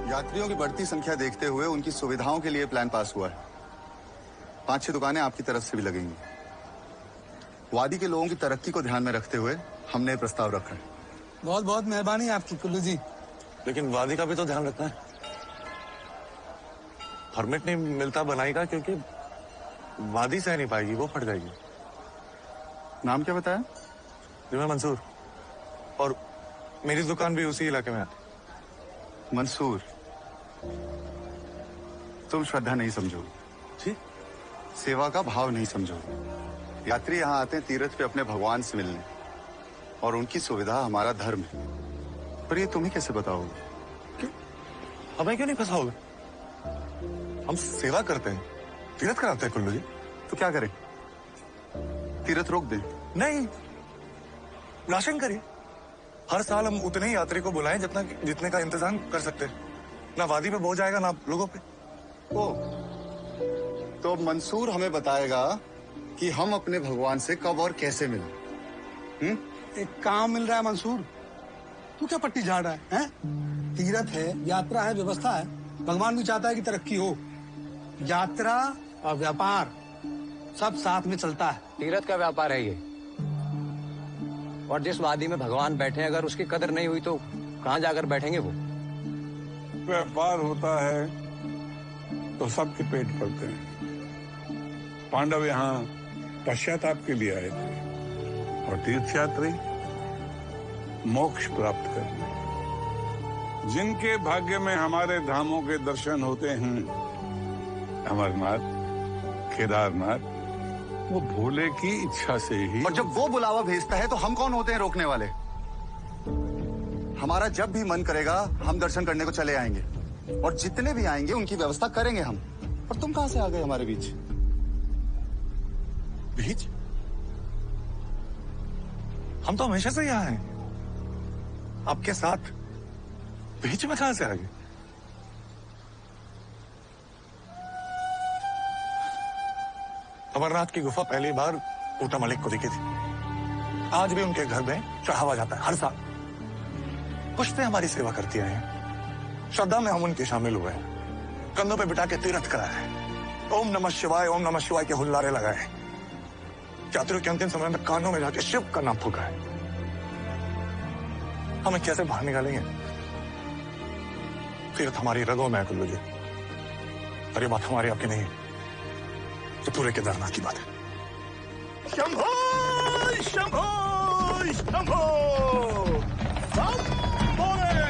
यात्रियों की बढ़ती संख्या देखते हुए उनकी सुविधाओं के लिए प्लान पास हुआ है। 5-6 दुकानें आपकी तरफ से भी लगेंगी। वादी के लोगों की तरक्की को ध्यान में रखते हुए हमने ये प्रस्ताव रखा है। बहुत बहुत मेहरबानी आपकी कुल्लू जी। लेकिन वादी का भी तो ध्यान रखना है। परमिट नहीं मिलता बनाई का, क्योंकि वादी सह नहीं पाएगी, वो फट जाएगी। नाम क्या बताया? जी मैं मंसूर, और मेरी दुकान भी उसी इलाके में है। मंसूर, तुम श्रद्धा नहीं समझोगे जी, सेवा का भाव नहीं समझोगे। यात्री यहाँ आते हैं तीर्थ पे अपने भगवान से मिलने, और उनकी सुविधा हमारा धर्म है। पर ये तुम ही कैसे बताओगे? क्यों? हमें क्यों नहीं फंसाओगे? हम सेवा करते हैं, तीर्थ कराते हैं कुल्लू जी। तो क्या करें? तीर्थ रोक दें? नहीं, राशन करिए। हर साल हम उतने ही यात्री को बुलाएं जितने का इंतजाम कर सकते हैं। ना वादी पे बोझ आएगा ना लोगों पे। ओ, तो मंसूर हमें बताएगा कि हम अपने भगवान से कब और कैसे मिलें। एक काम मिल रहा है मंसूर, तू क्या पट्टी झाड़ रहा है? तीर्थ है, यात्रा है, व्यवस्था है। भगवान भी चाहता है कि तरक्की हो। यात्रा और व्यापार सब साथ में चलता है। तीर्थ का व्यापार है ये, और जिस वादी में भगवान बैठे अगर उसकी कदर नहीं हुई तो कहाँ जाकर बैठेंगे वो? व्यापार होता है तो सबके पेट भरते हैं। पांडव यहाँ पश्चाताप के लिए आए थे और तीर्थयात्री मोक्ष प्राप्त करने। जिनके भाग्य में हमारे धामों के दर्शन होते हैं, अमरनाथ, केदारनाथ, वो भोले की इच्छा से ही। और जब वो बुलावा भेजता है तो हम कौन होते हैं रोकने वाले? हमारा जब भी मन करेगा हम दर्शन करने को चले आएंगे, और जितने भी आएंगे उनकी व्यवस्था करेंगे हम। और तुम कहां से आ गए हमारे बीच? बीच? हम तो हमेशा से यहाँ हैं, आपके साथ। बीच में कहां से आ गए? अमरनाथ की गुफा पहली बार ऊटा मलिक को दिखी थी। आज भी उनके घर में चढ़ावा जाता है हर साल। पुश्तें हमारी सेवा करती रही हैं। श्रद्धा में हम उनके शामिल हुए हैं। कंधों पे बिठा के तीर्थ कराया है। ओम नमः शिवाय के हुल्लारे लगाए। यात्रियों के अंतिम समय में कानों में जाके शिव का नाम फूका है। हमें कैसे बाहर निकालेंगे? तीर्थ हमारी रगों में है कुल्लू जी। और ये बात हमारी आपकी नहीं है, तो पूरे केदारनाथ की बात है। शंभो शंभो शंभो बम भोले,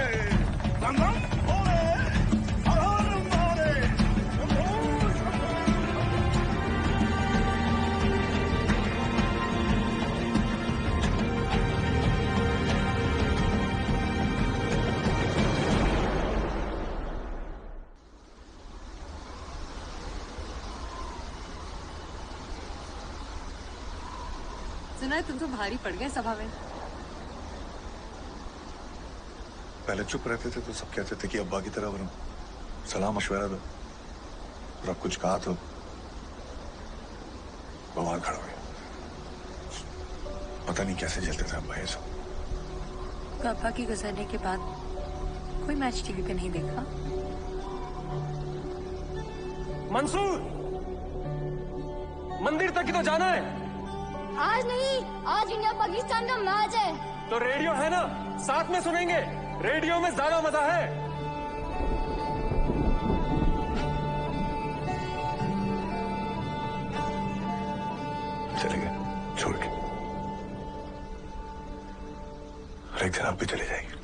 बम बम भोले, हर हर भोले, शंभो सुना है तुम तो भारी पड़ गए सभा में। पहले चुप रहते थे तो सब कहते थे कि अब्बा की तरह बनो, सलाह मशवरा दो। और अब कुछ कहा तो बवाल खड़ा हो गया। पता नहीं कैसे चलते थे अब्बा ये सब। तो अब्बा की गुजरने के बाद कोई मैच टीवी पे नहीं देखा? मंसूर, मंदिर तक ही तो जाना है। आज नहीं, आज इंडिया पाकिस्तान का मैच है। तो रेडियो है ना, साथ में सुनेंगे। रेडियो में ज्यादा मजा है। चले गए छोड़ के। और एक दिन आप भी चले जाएंगे।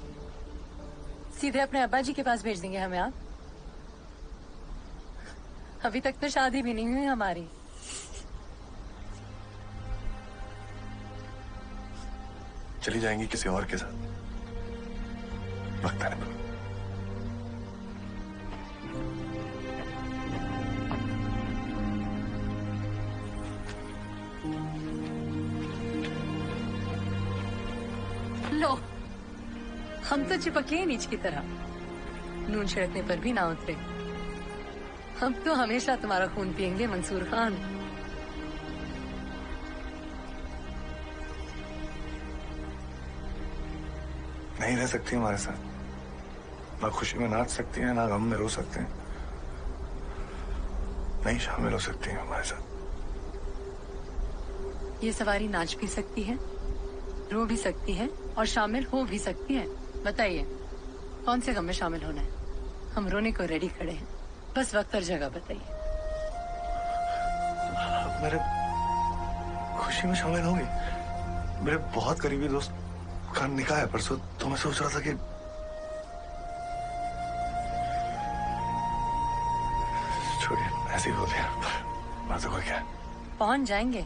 सीधे अपने अब्बा जी के पास भेज देंगे हमें आप? अभी तक तो शादी भी नहीं हुई हमारी। चली जाएंगी किसी और के साथ, वक्त आने पर। लो, हम तो चिपके हैं नीच की तरह, नून छिड़कने पर भी ना उतरे। हम तो हमेशा तुम्हारा खून पियेंगे मंसूर खान। नहीं रह सकती हमारे साथ। ना खुशी में नाच सकती हैं, ना गम में रो सकते हैं। नहीं शामिल हो सकती हैं हमारे साथ। ये सवारी नाच भी सकती है, रो भी सकती है और शामिल हो भी सकती है। बताइए कौन से गम में शामिल होना है? हम रोने को रेडी खड़े हैं, बस वक्त और जगह बताइए। मेरे खुशी में शामिल होंगे। मेरे बहुत करीबी दोस्त का निकाह है परसों, तो मैं सोच रहा था कि छोड़िए, ऐसे ही हो गया। बात कोई क्या? पहुंच जाएंगे।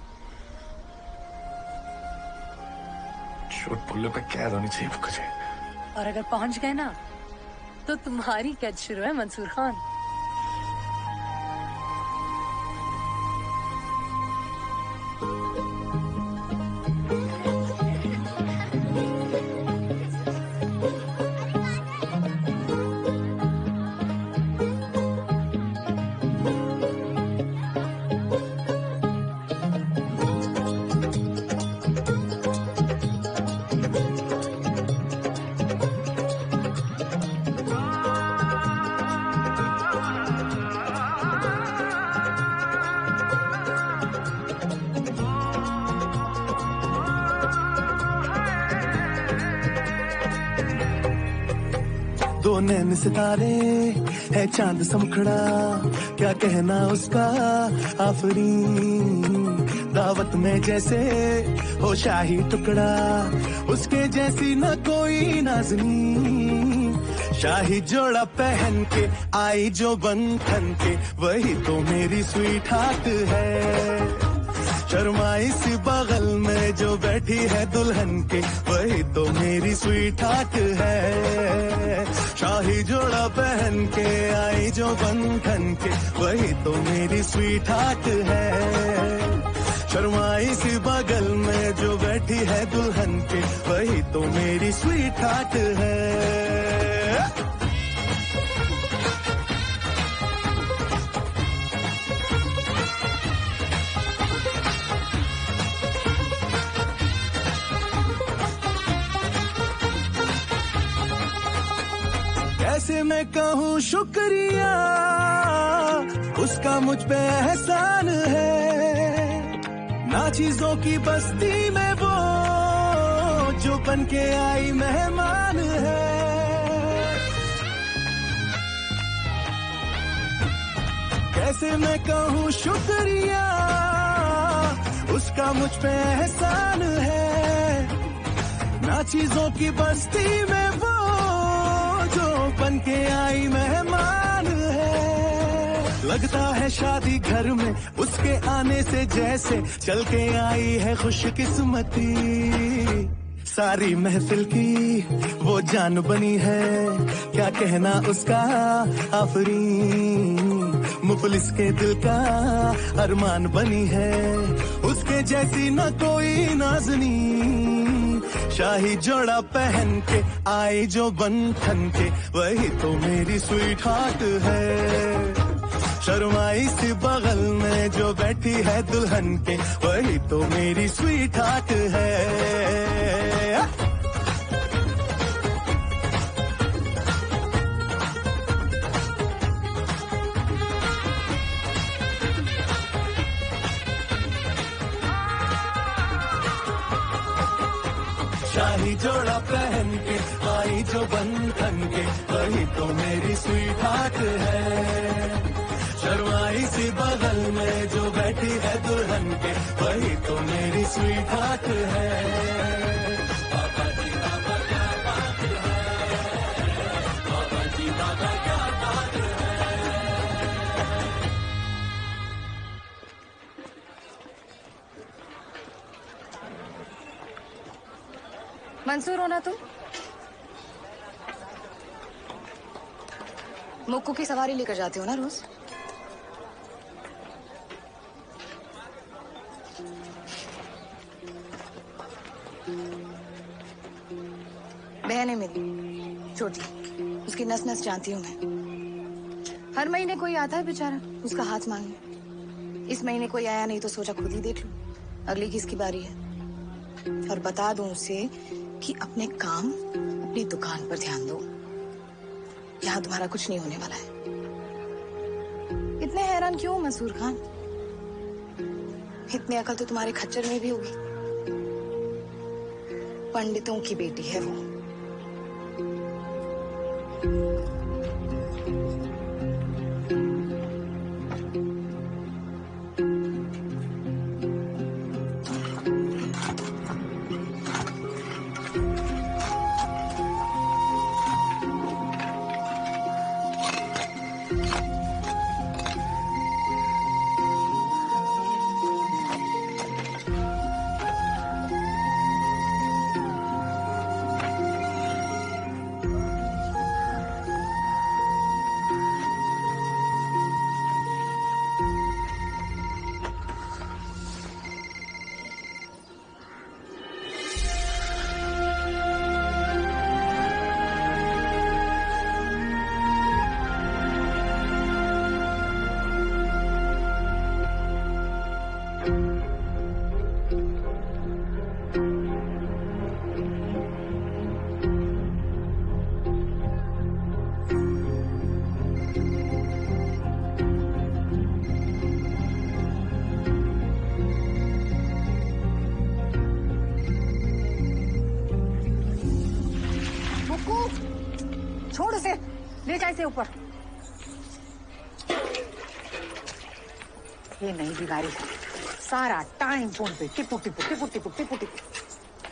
केवल पुल्ले पे कैद होनी चाहिए मुझे। और अगर पहुंच गए ना तो तुम्हारी कैद शुरू है मंसूर खान। दो नैन सितारे है चांद समखड़ा, क्या कहना उसका आफरीन। दावत में जैसे हो शाही टुकड़ा, उसके जैसी न कोई नाज़नीन। शाही जोड़ा पहन के आई जो बंधन के, वही तो मेरी स्वीट हार्ट है। शर्माई सी बगल में जो बैठी है दुल्हन के, वही तो मेरी स्वीट हार्ट है। शाही जोड़ा पहन के आई जो बंधन के, वही तो मेरी स्वीट हार्ट है। शर्माई सी बगल में जो बैठी है दुल्हन के, वही तो मेरी स्वीट हार्ट है। कैसे मैं कहूँ शुक्रिया, उसका मुझ पे एहसान है। ना चीजों की बस्ती में वो जो बन के आई मेहमान है। कैसे मैं कहूँ शुक्रिया, उसका मुझ पे एहसान है। ना चीजों की बस्ती में वो जो बन के आई मेहमान है। लगता है शादी घर में उसके आने से जैसे चल के आई है खुशकिस्मती। सारी महफिल की वो जान बनी है, क्या कहना उसका आफरीन। मुफलिस के दिल का अरमान बनी है, उसके जैसी न कोई नाज़नीन। शाही जोड़ा पहन के आई जो बंधन के, वही तो मेरी स्वीट हार्ट है। शर्माई सी बगल में जो बैठी है दुल्हन के, वही तो मेरी स्वीट हार्ट है। शाही जोड़ा पहन के आई जो बंधन के, वही तो मेरी स्वीट हार्ट है। शर्माई सी बगल में जो बैठी है दुल्हन के, वही तो मेरी स्वीट हार्ट है। बाबा जी बाबा क्या बात है, बाबा जी बाबा क्या बात है। मंसूर हो ना तुम? मुक्कू की सवारी लेकर जाते हो ना रोज? बहन है मेरी छोटी, उसकी नस नस जानती हूँ मैं। हर महीने कोई आता है बेचारा उसका हाथ मांगने। इस महीने कोई आया नहीं तो सोचा खुद ही देख लूं अगली किसकी बारी है। और बता दूं उसे कि अपने काम अपनी दुकान पर ध्यान दो, यहाँ तुम्हारा कुछ नहीं होने वाला है। इतने हैरान क्यों हो मंसूर खान? इतनी अकल तो तुम्हारे खच्चर में भी होगी। पंडितों की बेटी है वो। जा इसे ऊपर। ये नई बीमारी है, सारा टाइम फोन पे टिपू टिपू टिपू टिपू टिपू टिपू।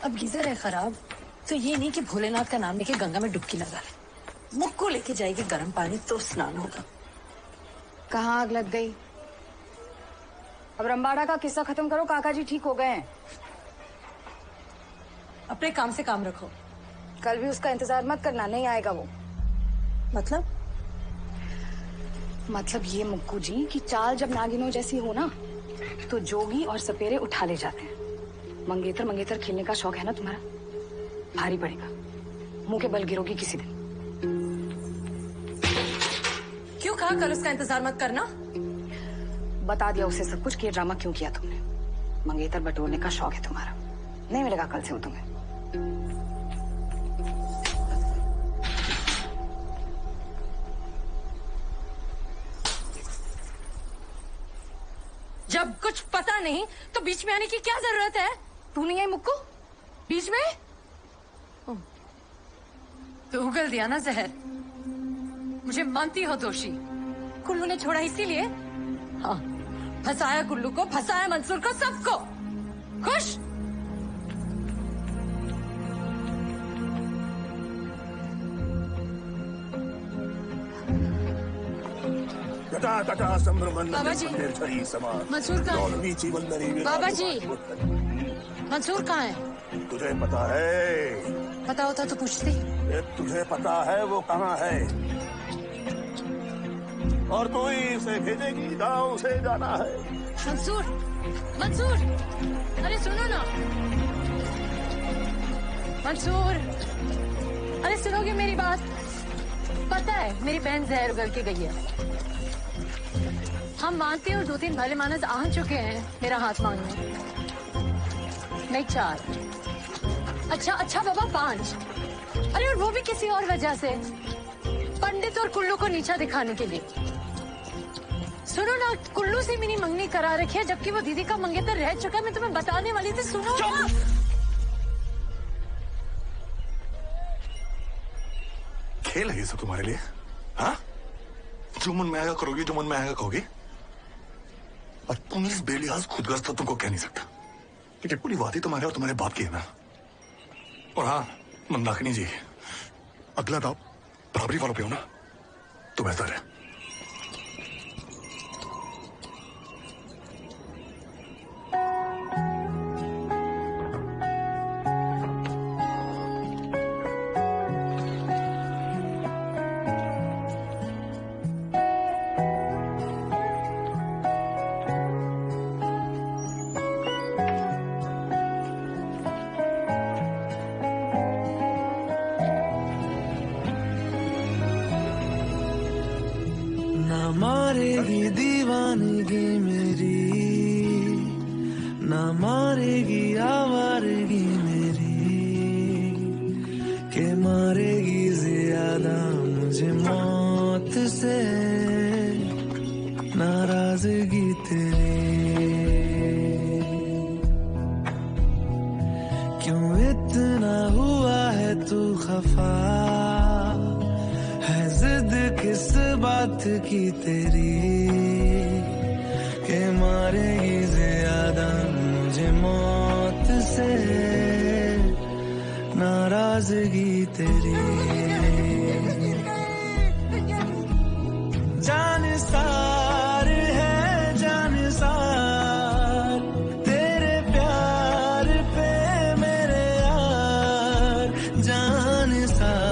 अब गीजर है खराब तो ये नहीं कि भोलेनाथ का नाम लेके गंगा में डुबकी लगा ले। मुक्को लेके जाएगी गर्म पानी तो स्नान होगा। कहाँ आग लग गई? अब रंबाड़ा का किस्सा खत्म करो, काका जी ठीक हो गए हैं। अपने काम से काम रखो। कल भी उसका इंतजार मत करना, नहीं आएगा वो। मतलब ये मुक्कू जी की चाल जब नागिनों जैसी हो ना तो जोगी और सपेरे उठा ले जाते हैं। मंगेतर खेलने का शौक है ना तुम्हारा, भारी पड़ेगा, मुंह के बल गिरोगी किसी दिन। क्यों कहा कल उसका इंतजार मत करना? बता दिया उसे सब कुछ कि ये ड्रामा क्यों किया तुमने। मंगेतर बटोरने का शौक है तुम्हारा, नहीं मिलेगा कल से वो तुम्हें। जब कुछ पता नहीं तो बीच में आने की क्या जरूरत है? तू नहीं आई मुक्कू बीच में? तो उगल दिया ना जहर। मुझे मानती हो दोषी। कुल्लू ने छोड़ा इसीलिए? हाँ, फंसाया कुल्लू को, फंसाया मंसूर को, सबको। खुश? बाबा जी, मंसूर कहाँ है? बाबा जी, मंसूर कहाँ है? तुझे पता है? पता होता तो पूछती। तुझे पता है वो कहाँ है? और तू ही उसे भेजेगी जहाँ उसे जाना है। मंसूर, मंसूर, अरे सुनो ना। मंसूर, अरे सुनोगे मेरी बात? पता है मेरी बहन जहर उगल के गई है। हम मानते हैं और 2-3 भले मानस आ चुके हैं मेरा हाथ मांगने। नहीं 4, अच्छा बाबा 5। अरे और वो भी किसी और वजह से, पंडित और कुल्लू को नीचा दिखाने के लिए। सुनो ना, कुल्लू से मेरी मंगनी करा रखी है जबकि वो दीदी का मंगेतर रह चुका है। मैं तुम्हें बताने वाली थी, सुनो ना। खेल है ये सब तुम्हारे लिए? हाँ, जो मन में आएगा करोगी, जो मन में आएगा कहोगी। और तुम इस बेलिहाज खुदगर्ज तो तुमको कह नहीं सकता क्योंकि पूरी वादी तुम्हारे और तुम्हारे बाप की है ना। और हाँ मंदाकिनी जी, अगला दाव बराबरी वालों पे हो ना तो बेहतर है। मारेगी दीवानगी मेरी, ना मारेगी आवारगी मेरी, के मारेगी ज्यादा मुझे मौत से नाराजगी तेरी। क्यों इतना हुआ है तू खफा, है जिद किस बात की तेरी, के मारेगी ज्यादा मुझे मौत से नाराजगी तेरी। जान सार है जान सार तेरे प्यार पे मेरे यार, जान सार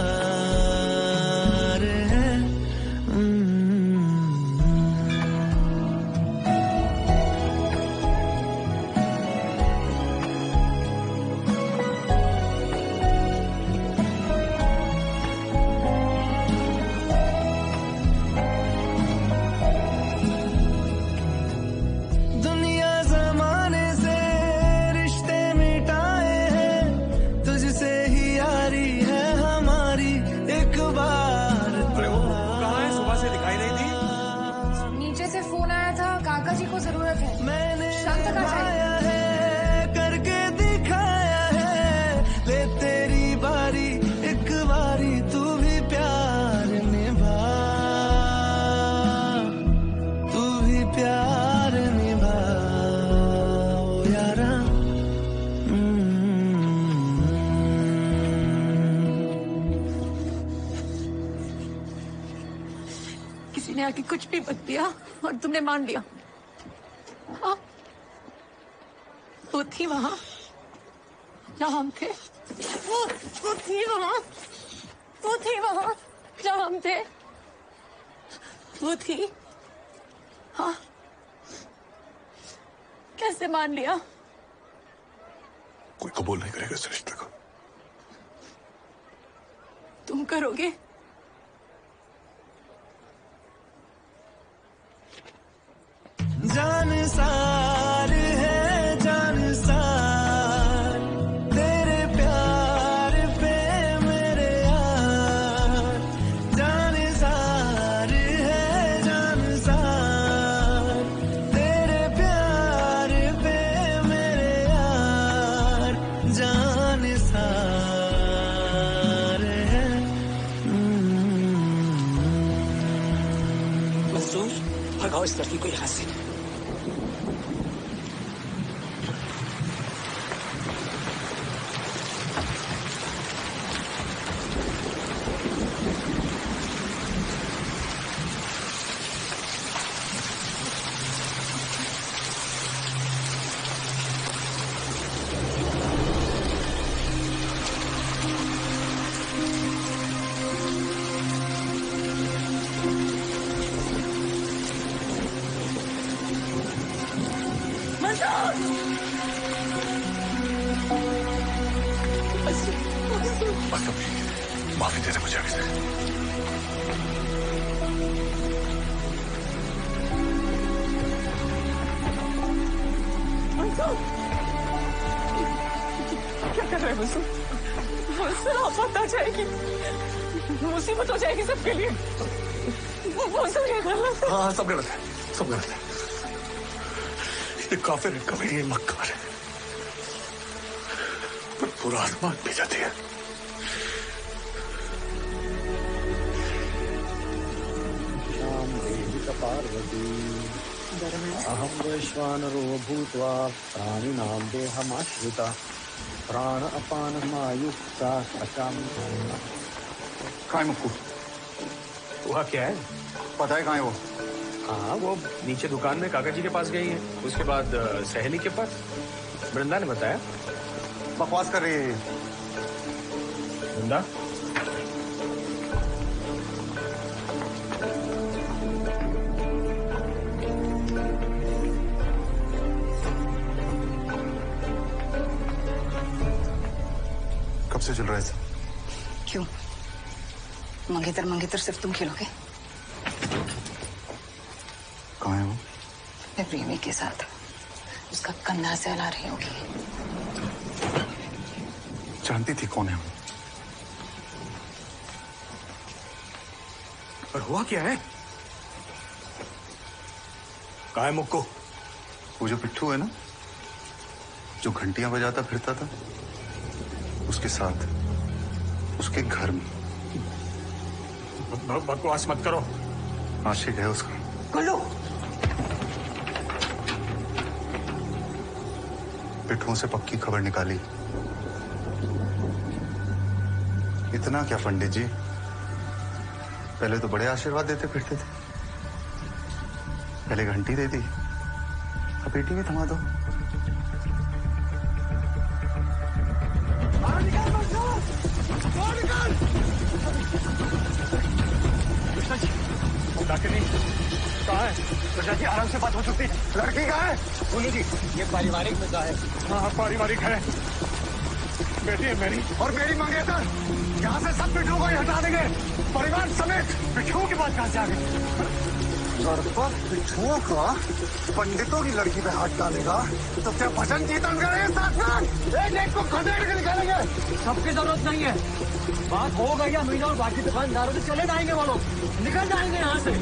तू भी प्यार निभा। आके कुछ भी बक दिया और तुमने मान लिया। हाँ, वो थी वहां जहाँ हम थे। वो थी वहां जहाँ हम थे। वो थी। हाँ, कैसे मान लिया? कोई कबूल नहीं करेगा इस रिश्ते को। तुम करोगे? जान सार है जान सार, तेरे प्यार पे मेरे यार। जान सार है जान सार, तेरे प्यार पे मेरे यार। जान सार है। मंसूर, भगाओ इस लड़की को यहाँ से। माफी दे दे मुझे अभी से। क्या कर रहे हैं मंसूर? मंसूर, आफत आ जाएगी, मुसीबत हो जाएगी सबके लिए। मंसूर, ये गलत है। हाँ, सब गलत है, सब गलत है। ये काफिर है, कभी ये मक्कार है, पर पूरा आसमान भी जाती है। पार्वती अहम वैश्वानरो भूत्वा प्राणिनां देहमाश्रिता प्राण अपानमायुक्ता सचाम। कहाँ है मुक्कू? हुआ क्या है? पता है कहाँ है वो? हाँ, वो नीचे दुकान में काका जी के पास गई है, उसके बाद सहेली के पास। वृंदा ने बताया। बकवास कर रही है ये। वृंदा, कब से चल रहा है सब? क्यों? मंगेतर सिर्फ तुम खेलोगे? कहाँ है वो? मैं प्रेमी के साथ उसका कंधा सहला रही होगी। जानती थी कौन है वो? पर हुआ क्या है? कहाँ है मुक्कू? वो जो पिट्ठू है ना, जो घंटियां बजाता फिरता था, उसके साथ, उसके घर में। बकवास मत करो। आशिक है उसका। गुल्लू, पिट्ठुओं से पक्की खबर निकाली। इतना क्या पंडित जी, पहले तो बड़े आशीर्वाद देते फिरते थे। पहले घंटी दे दी, अब पेटी भी थमा दो। कहाँ है? प्रजा जी, आराम से बात हो सकती है। लड़की कहाँ है? बोलो जी, ये पारिवारिक मुद्दा है। हाँ, पारिवारिक है। बेटी है मेरी और मेरी मंगेतर। यहाँ से सब पिट्ठू को ही हटा देंगे, परिवार समेत। पिट्ठुओं की बात कहाँ से आ गई? लड़का पिट्ठुओं का पंडितों की लड़की पे हाथ डालेगा तो क्या भजन कीर्तन करेंगे साथ साथ? एक को खदेड़ के निकालेंगे। सबकी जरूरत नहीं है। बात हो गई है, मीना और बाकी दुकानदारों से चले जाएंगे, वो लोग निकल जाएंगे यहाँ से।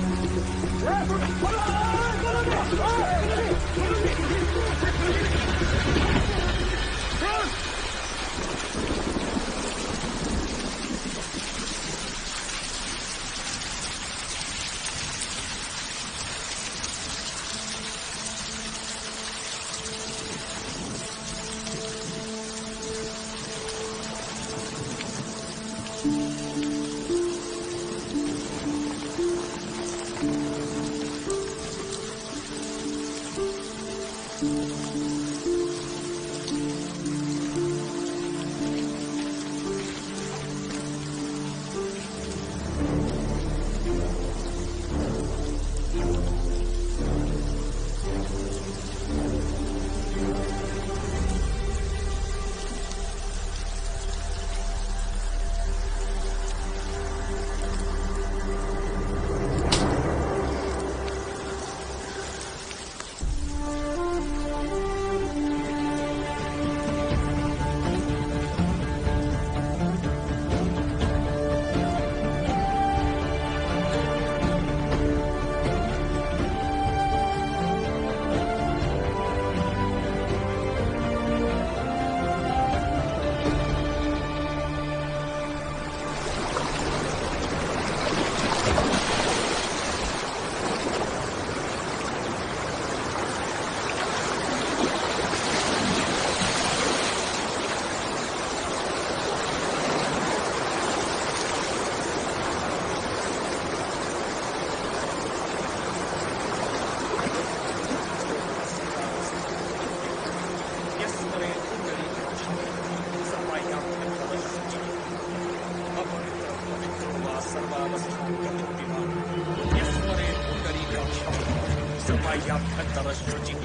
सर्वाभ्यन्तरशुचिः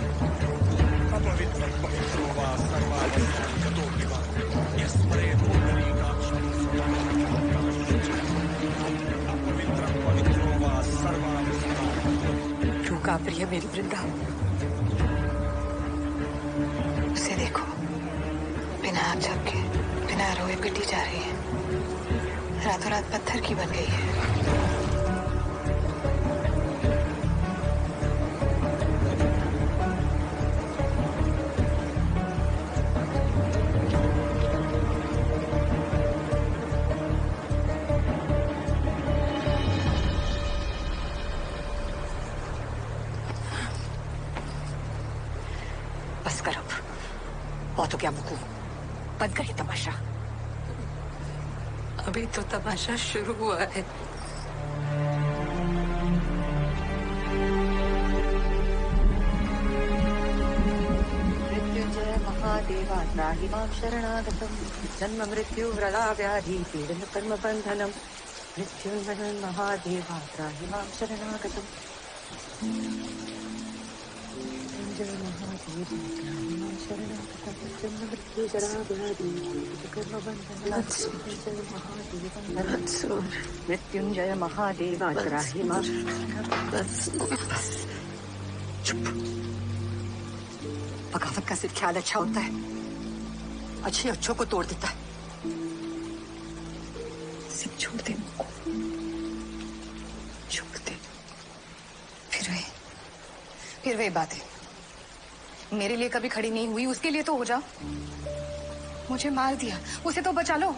अपवित्रं पवित्रो वा सर्वावस्थान् गतो विवा यस्मरेत् पुण्डरीकाक्षं अपवित्रं पवित्रो वा सर्वावस्थान्। रूका प्रिय मेरी वृंदा, उसे देखो, बिना आग झपके बिना रोए पिटी जा रही है, रातों रात पत्थर की बन गई है। बस कर अब, बहुत हो गया मुकू, बंद कर ये तमाशा। अभी तो तमाशा शुरू हुआ है। मृत्युंजय महादेवा त्राहि मां शरणागतम् जन्म मृत्यु व्रणा व्याधि पीडन कर्म बन्धनम् मृत्युंजय महादेवा त्राहि मां शरणागतम् मृत्युंजय महादेवा त्राहि मां शरणागतम् जन्म मृत्यु जरा व्याधि पीडन कर्म बन्धनम् मृत्युंजय महादेवा त्राहि मां चुप। बगावत का सिर्फ ख्याल अच्छा होता है, अच्छे अच्छों को तोड़ देता है। सब छोड़ दे मुझको, छोड़ दे। फिर वही बातें मेरे लिए कभी खड़ी नहीं हुई, उसके लिए तो हो जाओ। मुझे मार दिया, उसे तो बचा लो।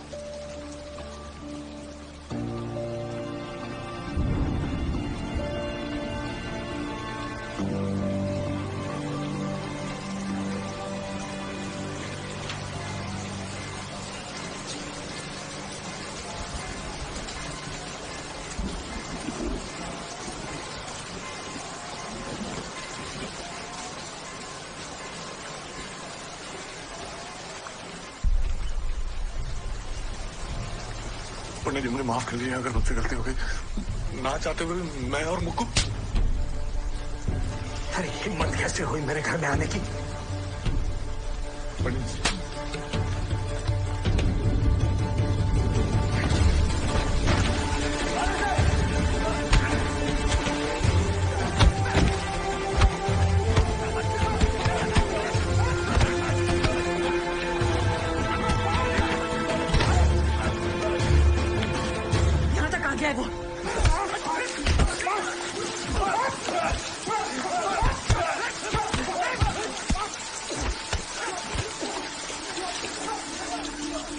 पंडित जी मुझे माफ कर दीजिए अगर मुझसे गलती हो गई। ना चाहते हुए मैं और मुक्कू। अरे हिम्मत कैसे हुई मेरे घर में आने की? पंडित जी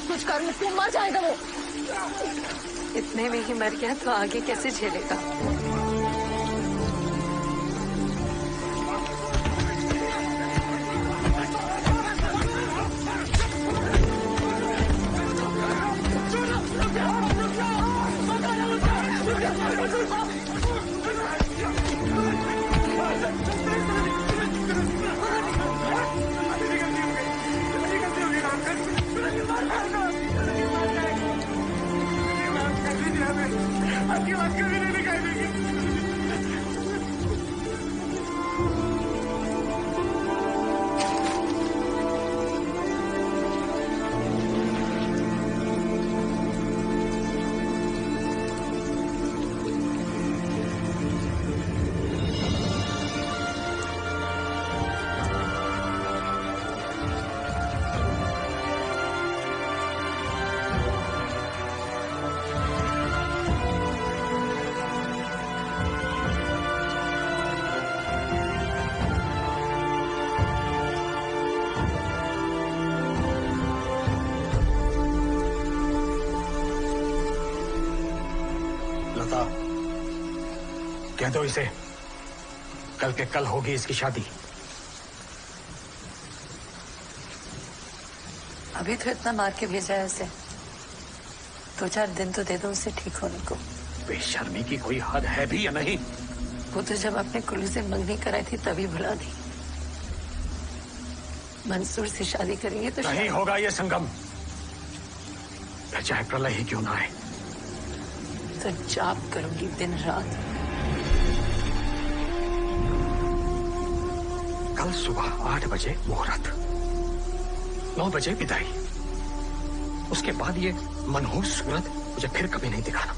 कुछ कर, मुझको मर जाएगा वो। इतने में ही मर गया तो आगे कैसे झेलेगा? कह दो इसे, कल के कल होगी इसकी शादी। अभी तो इतना मार के भेजा है उसे, 2-4 दिन तो दे दो उसे ठीक होने को। बेशर्मी की कोई हद है भी या नहीं? वो तो जब अपने कुल्लू से मंगनी कराई थी तभी भुला दी। मंसूर से शादी करेंगे तो नहीं होगा ये संगम, चाहे प्रलय ही क्यों ना आए। तो जाप करूंगी दिन रात। कल सुबह 8 बजे मुहूर्त, 9 बजे विदाई। उसके बाद ये मनहूस सूरत मुझे फिर कभी नहीं दिखाना।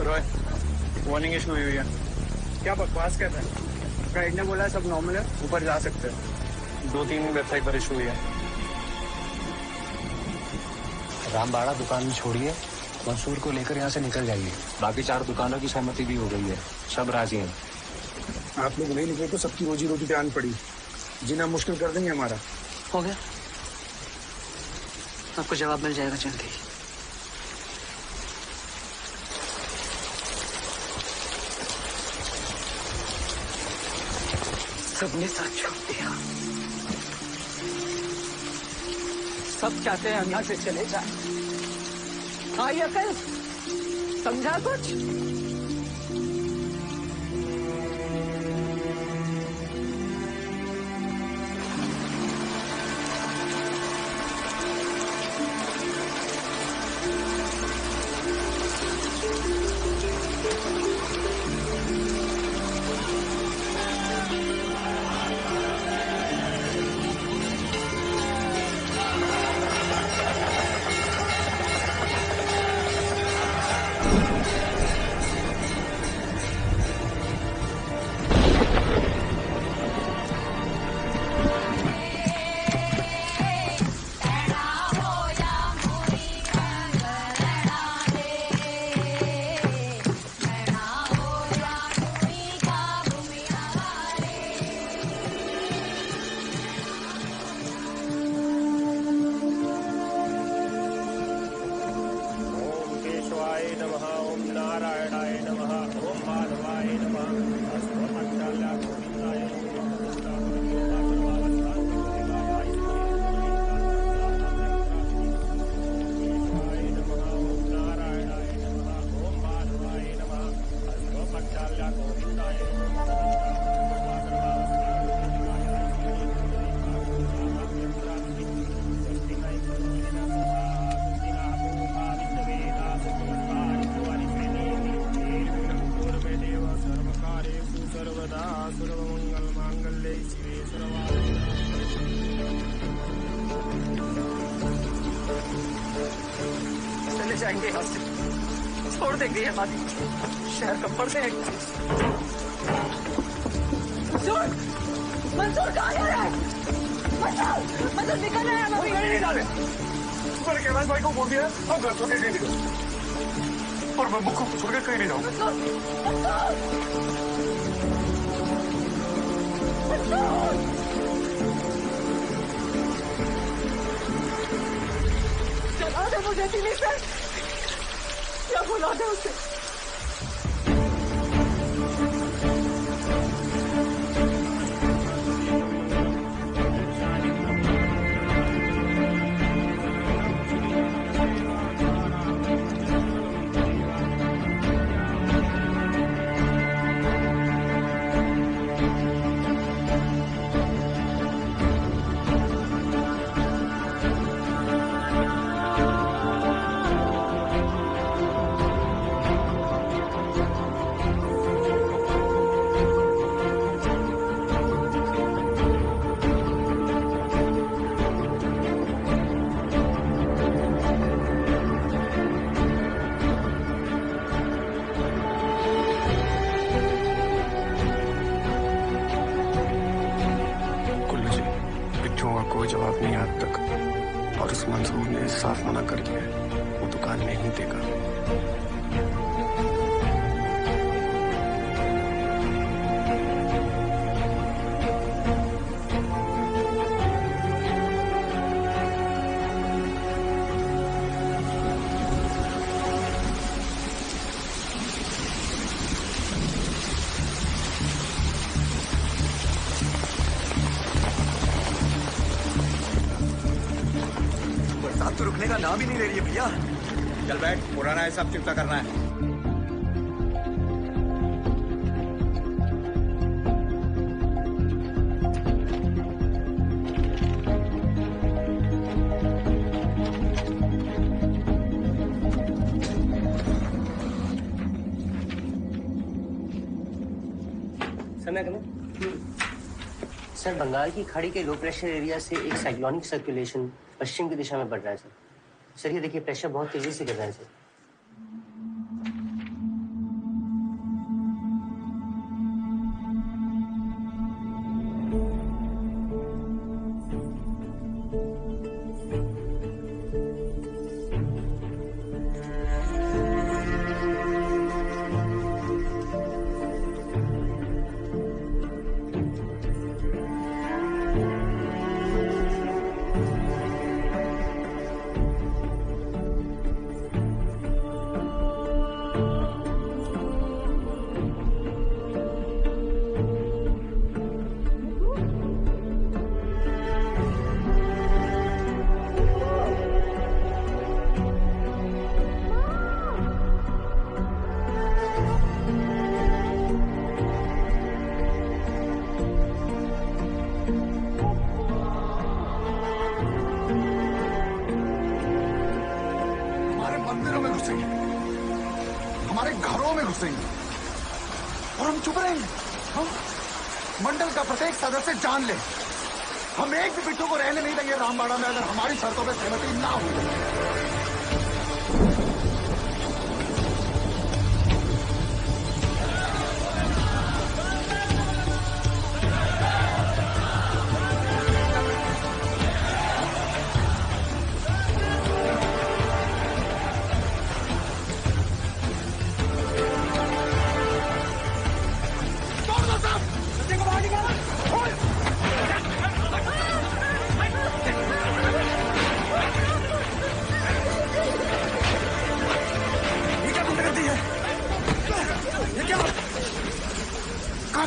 रॉय, वार्निंग इशू हुई है। क्या बकवास कर रहा है? गाइड ने बोला सब नॉर्मल है, ऊपर जा सकते हैं। 2-3 वेबसाइट पर इशू हुई है। रामबाड़ा दुकान छोड़िए, मंसूर को लेकर यहाँ से निकल जाइए। बाकी 4 दुकानों की सहमति भी हो गई है, सब राजी हैं। आप लोग नहीं निकले तो सबकी रोजी रोटी पे आन पड़ी। जीना मुश्किल कर देंगे हमारा। हो गया, आपको जवाब मिल जाएगा जल्दी। सबने साथ छोड़ दिया। सब चाहते हैं हम यहाँ से चले जाए। हाँ ये अकल समझा कुछ? जाएंगे यहाँ से, छोड़ देंगे हमारी शहर का पढ़ते हैं। मंसूर, मंसूर कहाँ जा रहा है? मंसूर निकल रहा है। हम अभी नहीं डाले। मैंने कैलाश भाई को बोल दिया हम घर छोड़ के कहीं निकल, और मैं मुख को छोड़ के कहीं नहीं जाऊंगा। चला दे मुझे दिल्ली से, या बुला दे उसे। कोई जवाब नहीं आज तक, और उस मंसूर ने साफ मना कर दिया है, वो दुकान में ही देगा। तो रुकने का नाम ही नहीं ले रही है भैया। चल बैठ, पुराना हिसाब चुकता करना है। सर, बंगाल की खाड़ी के लो प्रेशर एरिया से एक साइक्लोनिक सर्कुलेशन पश्चिम की दिशा में बढ़ रहा है सर। सर ये देखिए, प्रेशर बहुत तेजी से गिर रहा है सर। हमारे घरों में घुसेंगे और हम चुप रहेंगे। हम मंडल का प्रत्येक सदस्य जान ले, हम एक भी बिट्टू को रहने नहीं देंगे रामबाड़ा में अगर हमारी शर्तों पर सहमति ना हो।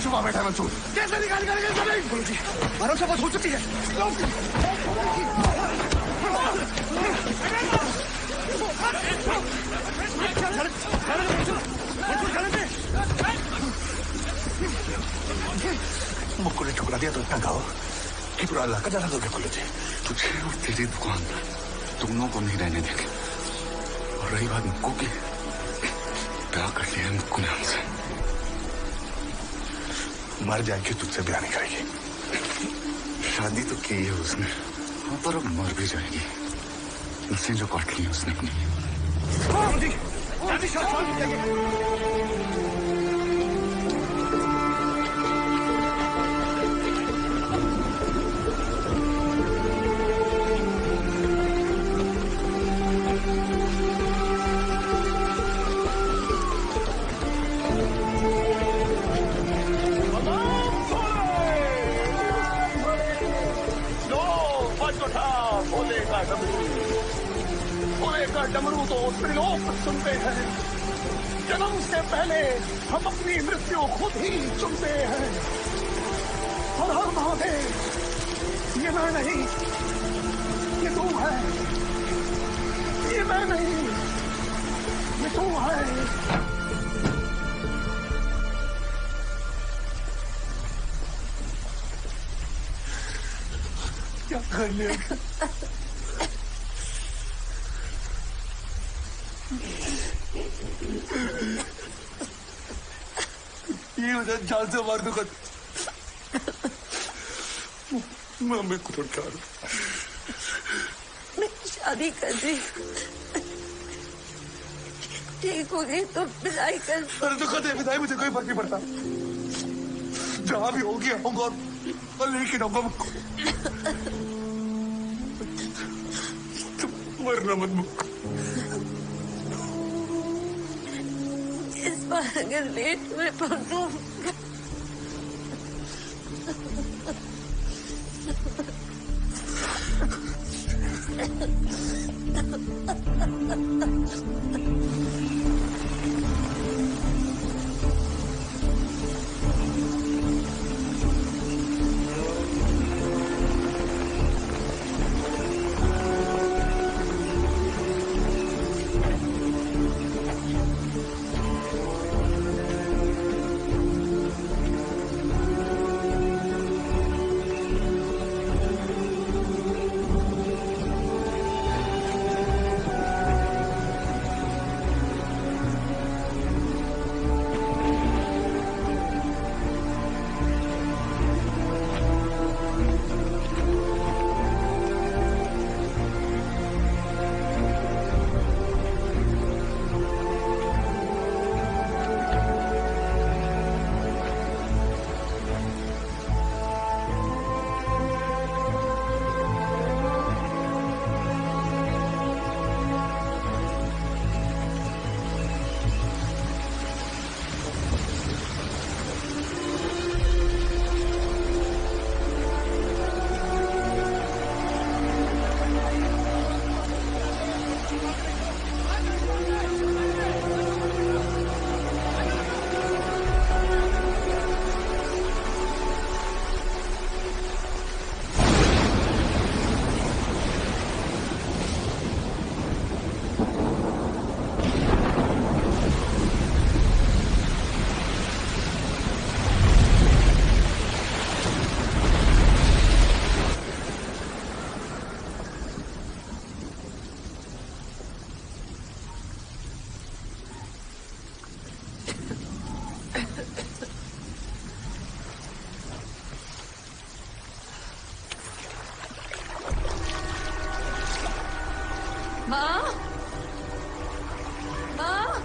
छुपा बैठा है मंसूर, कैसे निकाल करेंगे? आराम से बात हो चुकी है। मुक्कू ने ठुकरा दिया तो इतना गाओ कि पूरा इलाका जला दोगे खुले थे। तुझे और तेरी दुकान दोनों को नहीं रहने देंगे। और रही बात मुक्कू की, प्यार कर लिया है मुक्कू ने हमसे। मर जाएगी, तुझसे ब्याह नहीं करेगी। शादी तो की है उसने, हाँ, पर अब मर भी जाएगी। उसने जो काट ली उसने अपनी। डमरू तो त्रिलोक सुनते हैं। जन्म से पहले हम अपनी मृत्यु खुद ही चुनते हैं। और हर महादेव, ये मैं नहीं, ये तू है। ये मैं नहीं, ये तू है। क्या कर लिया? ये मुझे जान से मार दूंगा। मैं अम्मी को तो क्या मैं शादी कर रही, ठीक हो गई तो विदाई कर। अरे तो कहते विदाई मुझे कोई फर्क नहीं पड़ता। जहाँ भी होगी आऊंगा और लेकिन आऊंगा मुझको। मरना मत मुझको। इस बार अगर लेट में पहुंचूं माँ, माँ,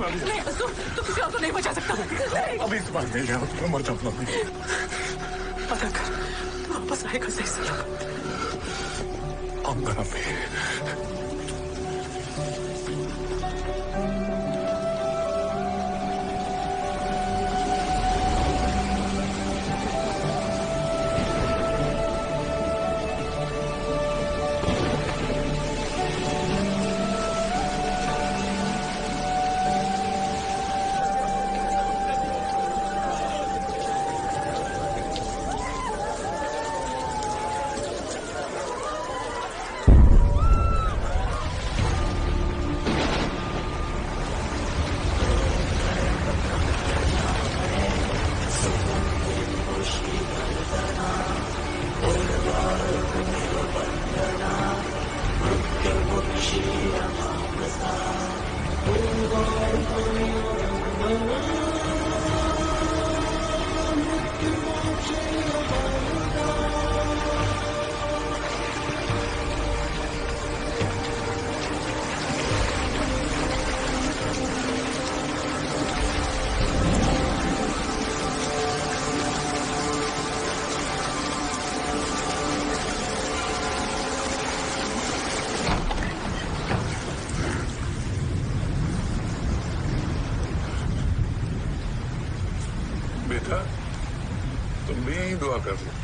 नहीं सुन, तू किसी और को नहीं बचा सकता। अभी इस बार ले जाओ, मैं मर जाऊंगा। पता कर, तू वापस आएगा सही सलामत। आऊंगा अभी। देखा, तुम भी दुआ कर लो।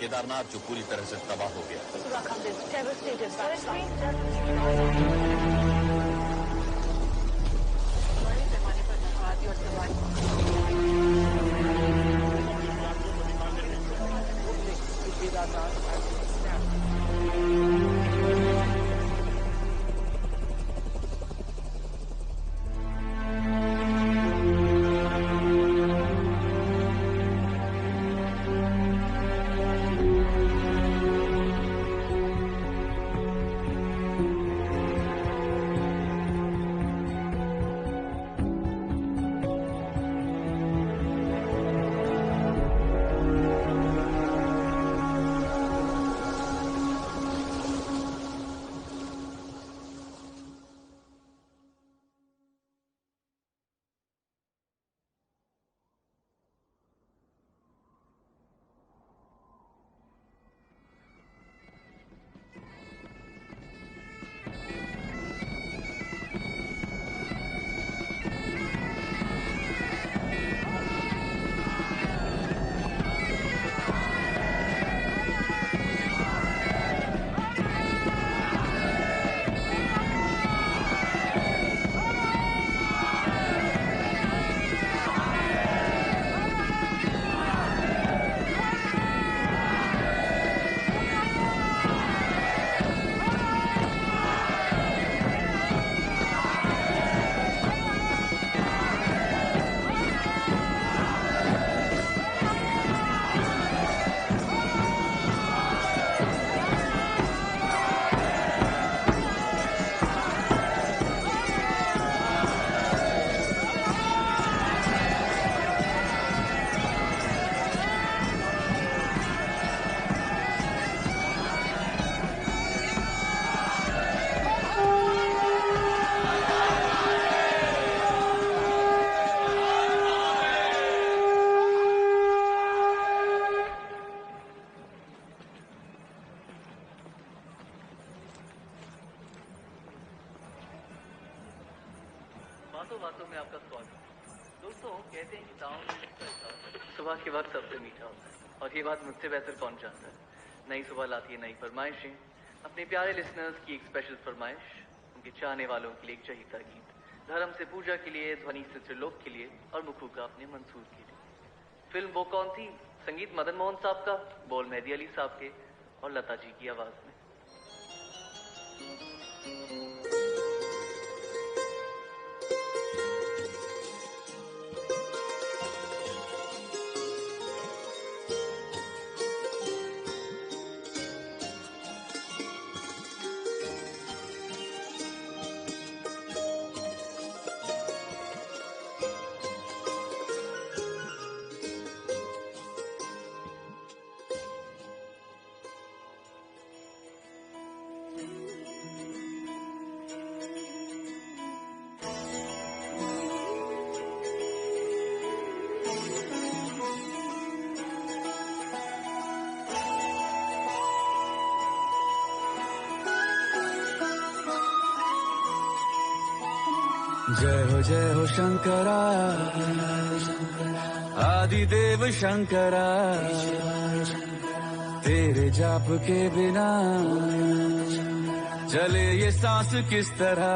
केदारनाथ जो पूरी तरह से तबाह हो गया। बातों में आपका स्वागत। दोस्तों कहते हैं कि दांव में सुबह के वक्त सबसे मीठा होता है, और ये बात मुझसे बेहतर कौन जानता है। नई सुबह लाती है नई फरमाइशें। अपने प्यारे लिसनर्स की एक स्पेशल फरमाइश, उनके चाहने वालों के लिए एक चहीता गीत, धर्म से पूजा के लिए, ध्वनि से त्रिलोक के लिए, और मुखू का अपने मंसूर के लिए। फिल्म वो कौन थी? संगीत मदन मोहन साहब का, बोल मेहदी अली साहब के और लता जी की आवाज में। जय हो शंकरा, आदिदेव शंकरा, तेरे जाप के बिना चले ये सांस किस तरह।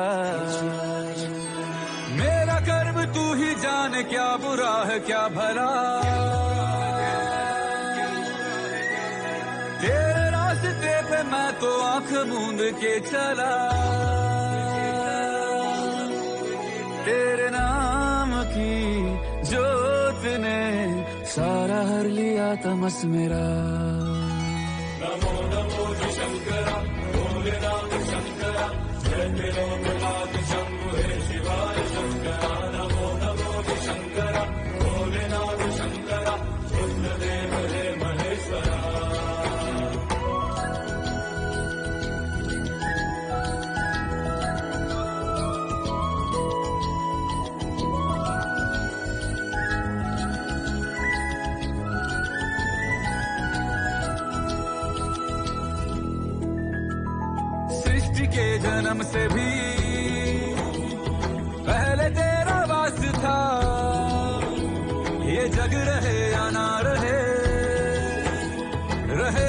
मेरा कर्म तू ही जाने, क्या बुरा है क्या भला। तेरे रास्ते पे मैं तो आंख मूंद के चला, तेरे नाम की जोत ने सारा हर लिया तमस मेरा। नमो नमो जी शंकरा, भोलेनाथ शंकरा, जय मेरे नाथ शंभु हे शिवाय शंकरा। नमो नमो जी शंकरा, भोलेनाथ शंकरा, बुद्धदेव हे महेश्वरा। के जन्म से भी पहले तेरा वास था, ये जग रहे या ना रहे, रहे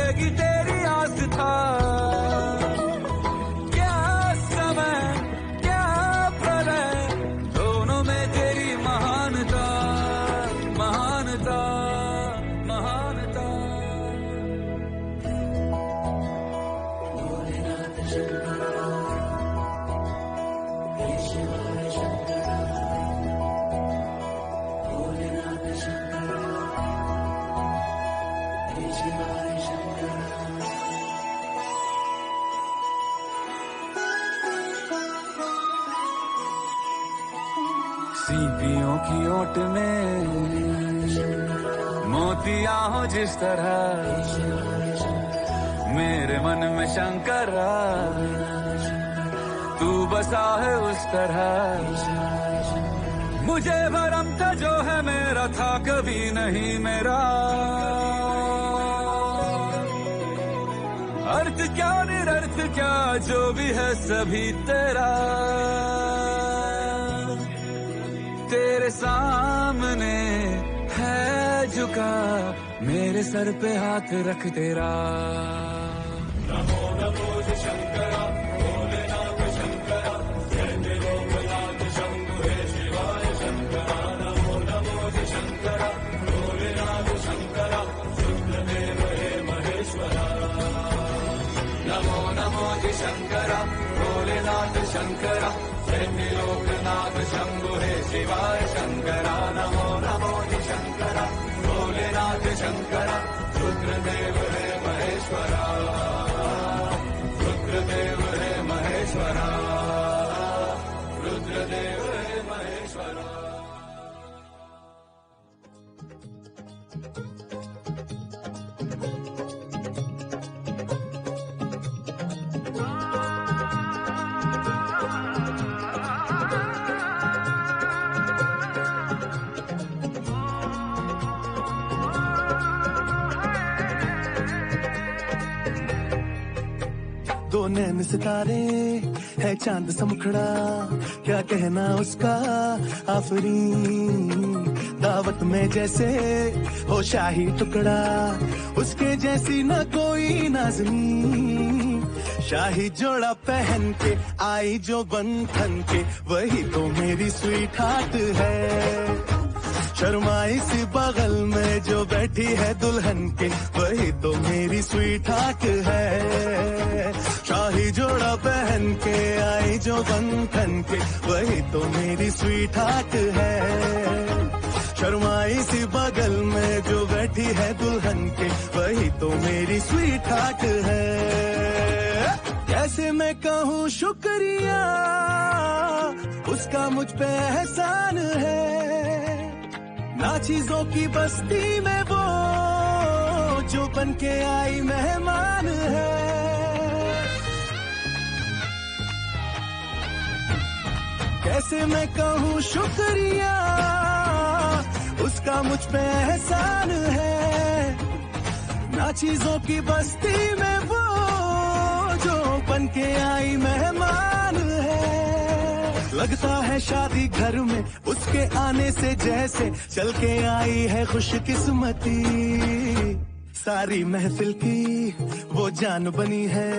की ओट में मोतियां हो जिस तरह, मेरे मन में शंकरा तू बसा है उस तरह। मुझे भरम था जो है मेरा था कभी नहीं मेरा, अर्थ क्या निरर्थ क्या जो भी है सभी तेरा। तेरे सामने है झुका मेरे सर पे हाथ रख तेरा। नमो नमो शंकरा भोलेनाथ शंकरा, जय लोकनाथ शंभु हे शिवाय शंकरा। नमो नमो शंकरा भोलेनाथ शंकरा, रुद्रदेव हे महेश्वरा। नमो नमो शंकरा भोलेनाथ शंकरा, जय लोकनाथ शंभु हे शिवाय शंकरा। नमो नमो शंकरा भोलेनाथ शंकरा, रुद्रदेव हे महेश्वरा। रुद्रदेव हे महेश्वरा, रुद्रदेव हे महेश्वरा। दो नैन सितारे है चांद सा मुखड़ा, क्या कहना उसका आफरीन। दावत में जैसे हो शाही टुकड़ा, उसके जैसी न कोई नाज़नीन। शाही जोड़ा पहन के आई जो बन ठन के, वही तो मेरी स्वीट हार्ट है। शर्माई सी बगल में जो बैठी है दुल्हन के, वही तो मेरी स्वीट हार्ट है। शाही जोड़ा पहन के आई जो बन ठन के, वही तो मेरी स्वीट हार्ट है। शर्माई सी बगल में जो बैठी है दुल्हन के, वही तो मेरी स्वीट हार्ट है। कैसे मैं कहूँ शुक्रिया, उसका मुझ पे एहसान है। ना चीजों की बस्ती में वो जो बन के आई मेहमान है। कैसे मैं कहूँ शुक्रिया, उसका मुझ पे एहसान है। ना चीजों की बस्ती में वो जो बन के आई मेहमान है। लगता है शादी घर में उसके आने से जैसे चल के आई है खुशकिस्मती। सारी महफिल की वो जान बनी है,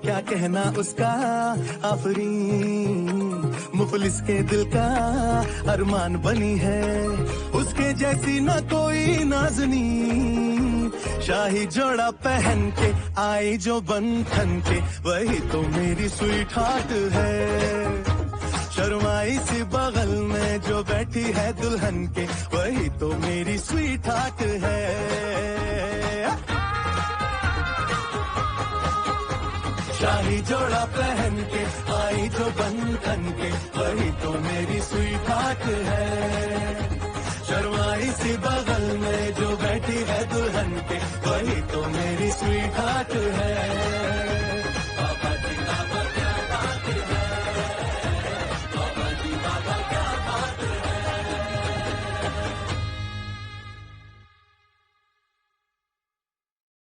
क्या कहना उसका आफरीन। मुफलिस के दिल का अरमान बनी है, उसके जैसी न कोई नाज़नीन। शाही जोड़ा पहन के आई जो बन ठन के, वही तो मेरी स्वीट हार्ट है। शर्माई सी बगल में जो बैठी है दुल्हन के, वही तो मेरी स्वीट हार्ट है। शाही जोड़ा पहन के आई जो बन ठन के,